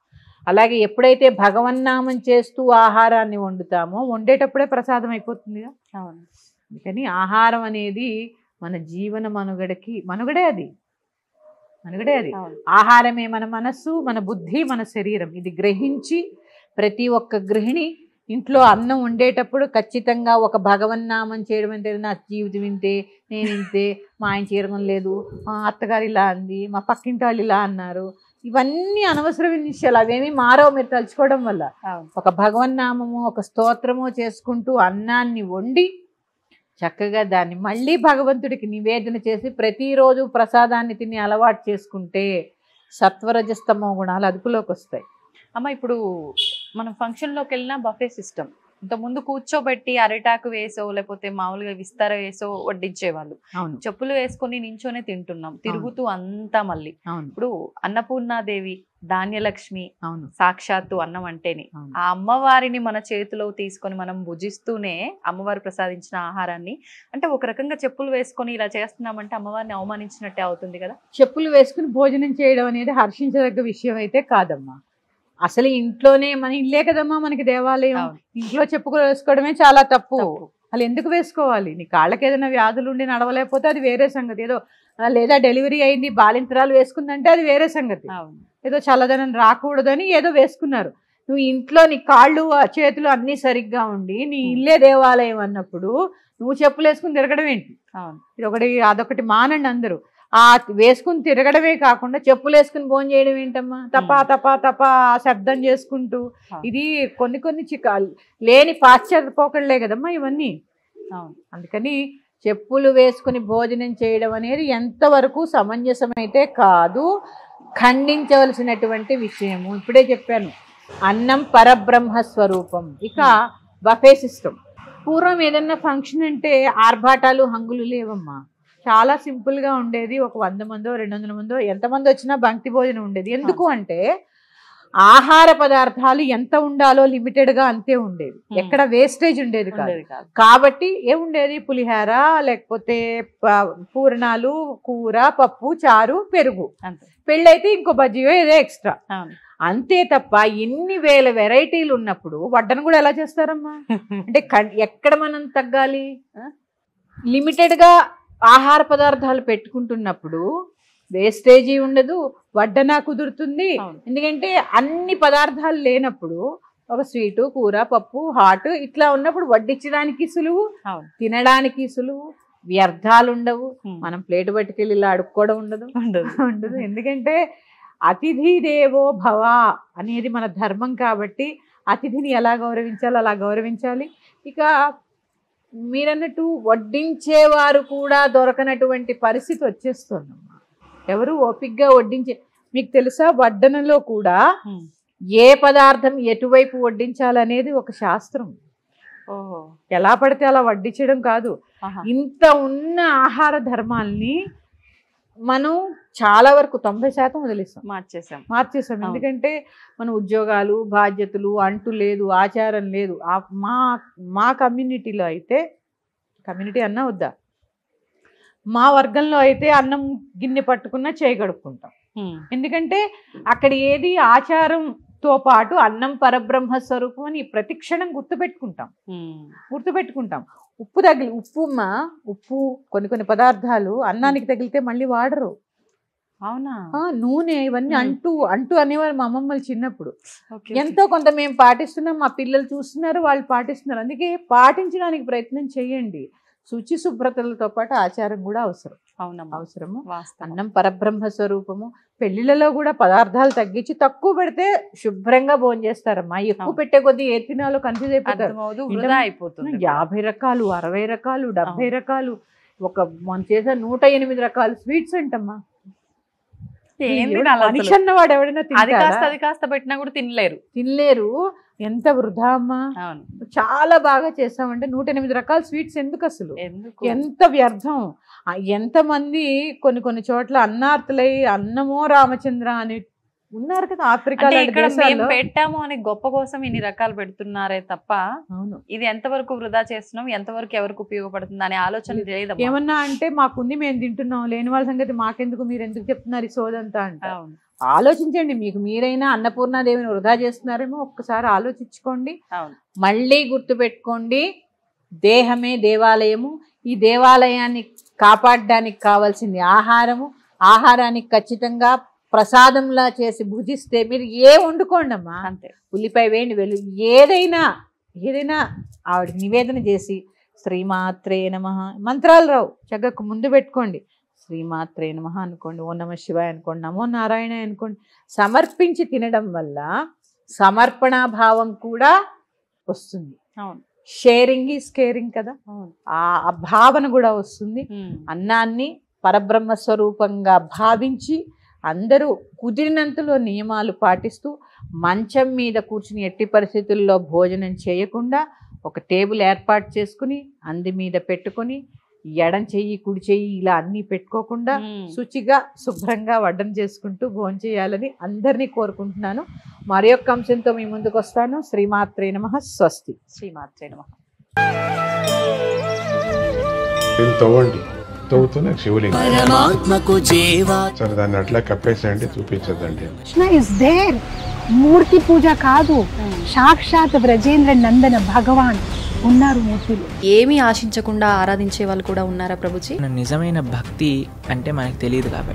అలాగే ఎప్పుడైతే భగవన్నామం చేస్తూ ఆహారాన్ని వండుతామో వండేటప్పుడే ప్రసాదం అయిపోతుందిగా. అవును. అందుకని ఆహారం అనేది మన జీవన మనుగడే అది. ఆహారమే మన మనస్సు, మన బుద్ధి, మన శరీరం. ఇది గ్రహించి ప్రతి ఒక్క గృహిణి ఇంట్లో అన్నం వండేటప్పుడు ఖచ్చితంగా ఒక భగవన్నామం చేయడం. అంటే నా జీవితం ఇంతే, నేను ఇంతే, మా ఆయన చీరగం లేదు, మా అత్తగారు ఇలా అంది, మా పక్కింటి వాళ్ళు ఇలా అన్నారు, ఇవన్నీ అనవసరమైన విషయాలు. అవేమీ మారవు మీరు తలుచుకోవడం వల్ల. ఒక భగవన్నామము, ఒక స్తోత్రము చేసుకుంటూ అన్నాన్ని వండి చక్కగా దాన్ని మళ్ళీ భగవంతుడికి నివేదన చేసి ప్రతిరోజు ప్రసాదాన్ని తిని అలవాటు చేసుకుంటే సత్వరజస్తమో గుణాలు అదుపులోకి వస్తాయి. అమ్మ ఇప్పుడు మనం ఫంక్షన్లోకి వెళ్ళినా బఫే సిస్టమ్, ఇంత ముందు కూర్చోబెట్టి అరిటాకు వేసో లేకపోతే మామూలుగా విస్తర వేసో వడ్డించేవాళ్ళు. చెప్పులు వేసుకొని నించోనే తింటున్నాం, తిరుగుతూ అంతా మళ్ళీ. ఇప్పుడు అన్నపూర్ణాదేవి, ధాన్యలక్ష్మి సాక్షాత్తు అన్నం అంటేనే ఆ అమ్మవారిని మన చేతిలో తీసుకొని మనం భుజిస్తూనే అమ్మవారు ప్రసాదించిన ఆహారాన్ని, అంటే ఒక రకంగా చెప్పులు వేసుకొని ఇలా చేస్తున్నామంటే అమ్మవారిని అవమానించినట్టే అవుతుంది కదా. చెప్పులు వేసుకుని భోజనం చేయడం అనేది హర్షించదగ్గ విషయం అయితే కాదమ్మా. అసలు ఇంట్లోనే, మన ఇల్లే కదమ్మా మనకి దేవాలయం, ఇంట్లో చెప్పులు వేసుకోవడమే చాలా తప్పు. అసలు ఎందుకు వేసుకోవాలి? నీ కాళ్ళకి ఏదైనా వ్యాధులు ఉండి నడవలేకపోతే అది వేరే సంగతి. ఏదో లేదా డెలివరీ అయింది బాలింతరాలు వేసుకుందంటే అది వేరే సంగతి. ఏదో చల్లదనం రాకూడదని ఏదో వేసుకున్నారు. నువ్వు ఇంట్లో నీ కాళ్ళు చేతులు అన్నీ సరిగ్గా ఉండి నీ ఇల్లే దేవాలయం అన్నప్పుడు నువ్వు చెప్పులు వేసుకుని తిరగడం ఏంటి? ఇది అదొకటి మానండి అందరూ. ఆ వేసుకుని తిరగడమే కాకుండా చెప్పులు వేసుకుని భోజనం చేయడం ఏంటమ్మా? తపా తపా తపా శబ్దం చేసుకుంటూ. ఇది కొన్ని లేని పాశ్చాత్య పోకడలే కదమ్మా ఇవన్నీ. అందుకని చెప్పులు వేసుకుని భోజనం చేయడం అనేది ఎంతవరకు సమంజసమైతే కాదు, ఖండించవలసినటువంటి విషయము. ఇప్పుడే చెప్పాను, అన్నం పరబ్రహ్మ స్వరూపం. ఇక బఫే సిస్టమ్. పూర్వం ఏదన్నా ఫంక్షన్ అంటే ఆర్భాటాలు హంగులు లేవమ్మా. చాలా సింపుల్గా ఉండేది. ఒక 100 మందో 200 మందో ఎంతమంది వచ్చినా బంక్తి భోజనం ఉండేది. ఎందుకు అంటే ఆహార పదార్థాలు ఎంత ఉండాలో లిమిటెడ్గా అంతే ఉండేది, ఎక్కడ వేస్టేజ్ ఉండేది కాదు. కాబట్టి ఏముండేది? పులిహార, లేకపోతే పూర్ణాలు, కూర, పప్పు, చారు, పెరుగు. పెళ్ళైతే ఇంకో బజ్జీయో ఏదో ఎక్స్ట్రా, అంతే తప్ప ఇన్ని వేల వెరైటీలు ఉన్నప్పుడు వడ్డన కూడా ఎలా చేస్తారమ్మా? అంటే ఎక్కడ మనం తగ్గాలి? లిమిటెడ్గా ఆహార పదార్థాలు పెట్టుకుంటున్నప్పుడు వేస్టేజీ ఉండదు, వడ్డన కుదురుతుంది. ఎందుకంటే అన్ని పదార్థాలు లేనప్పుడు ఒక స్వీటు, కూర, పప్పు, హాట్ ఇట్లా ఉన్నప్పుడు వడ్డించడానికి సులువు, తినడానికి సులువు, వ్యర్థాలు ఉండవు. మనం ప్లేట్ పట్టుకెళ్ళి ఇలా అడుక్కోవడం ఉండదు. ఎందుకంటే అతిథి దేవో భవ అనేది మన ధర్మం కాబట్టి అతిథిని ఎలా గౌరవించాలో అలా గౌరవించాలి. ఇక మీరన్నట్టు వడ్డించేవారు కూడా దొరకనటువంటి పరిస్థితి వచ్చేస్తుందమ్మా. ఎవరు ఓపిక్గా వడ్డించే, మీకు తెలుసా వడ్డనలో కూడా ఏ పదార్థం ఎటువైపు వడ్డించాలనేది ఒక శాస్త్రం. ఎలా పడితే అలా వడ్డించడం కాదు. ఇంత ఉన్న ఆహార ధర్మాల్ని మనం చాలా వరకు 90% వదిలేస్తాం, మార్చేసాం. ఎందుకంటే మన ఉద్యోగాలు, బాధ్యతలు అంటూ లేదు, ఆచారం లేదు. మా కమ్యూనిటీలో అయితే, కమ్యూనిటీ అన్నా వద్దా, మా వర్గంలో అయితే అన్నం గిన్నె పట్టుకున్నా చేయి కడుక్కుంటాం. ఎందుకంటే అక్కడ ఏది ఆచారంతో పాటు అన్నం పరబ్రహ్మ స్వరూపం అని ప్రతి క్షణం గుర్తుపెట్టుకుంటాం. ఉప్పు కొన్ని పదార్థాలు అన్నానికి తగిలితే మళ్ళీ వాడరు. అవునా? నూనె ఇవన్నీ అంటూ అనేవారు మా అమ్మమ్మలు చిన్నప్పుడు. ఎంతో కొంత మేము పాటిస్తున్నాం, మా పిల్లలు చూస్తున్నారు, వాళ్ళు పాటిస్తున్నారు. అందుకే పాటించడానికి ప్రయత్నం చేయండి. శుచి శుభ్రతలతో పాటు ఆచారం కూడా అవసరం. అవసరము. అన్నం పరబ్రహ్మ స్వరూపము. పెళ్లిళ్ళలో కూడా పదార్థాలు తగ్గించి తక్కువ పెడితే శుభ్రంగా భోజనం చేస్తారమ్మా. ఎక్కువ పెట్టే కొద్దీ ఏ తినాలో కన్ఫ్యూజ్ అయిపోతారు. 50 రకాలు, 60 రకాలు, 70 రకాలు, మనం చేసే 108 రకాల స్వీట్స్ అంటమ్మా. మనిషి అన్నవాడు ఎవడైనా అది కాస్త పెట్టినా కూడా తినలేరు. ఎంత వృధా అమ్మా. చాలా బాగా చేస్తామంటే 108 రకాల స్వీట్స్ ఎందుకు అసలు? ఎంత వ్యర్థం. ఎంతమంది కొన్ని చోట్ల అన్నార్తులై అన్నమో రామచంద్ర అని ఉన్నారు కదా ఆఫ్రికాలో. పెట్టాము అని గొప్ప కోసం ఇన్ని రకాలు పెడుతున్నారే తప్ప ఇది ఎంతవరకు వృధా చేస్తున్నాం, ఎంతవరకు ఎవరికి ఉపయోగపడుతుంది అనే ఆలోచన లేదు. ఏమన్నా అంటే మాకుంది మేము తింటున్నాం, లేని వాళ్ళ సంగతి మాకెందుకు, మీరు ఎందుకు చెప్తున్నారు ఈ సోదంతా అంటే. ఆలోచించండి, మీకు మీరైనా అన్నపూర్ణాదేవిని వృధా చేస్తున్నారేమో ఒక్కసారి ఆలోచించుకోండి. మళ్ళీ గుర్తుపెట్టుకోండి, దేహమే దేవాలయము. ఈ దేవాలయాన్ని కాపాడడానికి కావాల్సింది ఆహారానికి ఖచ్చితంగా ప్రసాదంలా చేసి భుజిస్తే మీరు వండుకోండి అమ్మా, అంతే. ఉల్లిపాయ వేయండి, ఏదైనా ఆవిడకి నివేదన చేసి శ్రీమాత్రే నమః మంత్రాలు రావు, చక్కకు ముందు పెట్టుకోండి. శ్రీమాత్రే నమః అనుకోండి, ఓ నమః శివాయ అనుకోండి, నమో నారాయణ అనుకోండి. సమర్పించి తినడం వల్ల సమర్పణ భావం కూడా వస్తుంది. షేరింగ్ ఈజ్ కేరింగ్ కదా, ఆ భావన కూడా వస్తుంది. అన్నాన్ని పరబ్రహ్మ స్వరూపంగా భావించి అందరూ కుదిరినంతలో నియమాలు పాటిస్తూ మంచం మీద కూర్చుని ఎట్టి పరిస్థితుల్లో భోజనం చేయకుండా ఒక టేబుల్ ఏర్పాటు చేసుకుని అంది మీద పెట్టుకొని ఎడం చెయ్యి కుడి చెయ్యి ఇలా అన్నీ పెట్టుకోకుండా శుచిగా శుభ్రంగా వడ్డం చేసుకుంటూ భోంచేయాలని అందరినీ కోరుకుంటున్నాను. మరి యొక్క అంశంతో మీ ముందుకు వస్తాను. శ్రీమాత్రే నమః. స్వస్తి. శ్రీమాత్రే నమః. తవ్వండి, తవ్వుతూనే శివలింగం సరే దాన్ని అట్లా కప్పేసేయండి, చూపించదండి. మూర్తి పూజ కాదు, సాక్షాత్ బ్రజేంద్ర నందన భగవాన్ ఉన్నారు మూర్తులు. ఏమీ ఆశించకుండా ఆరాధించే వాళ్ళు కూడా ఉన్నారా ప్రభుజీ? నిజమైన భక్తి అంటే మనకు తెలియదు కాబట్టి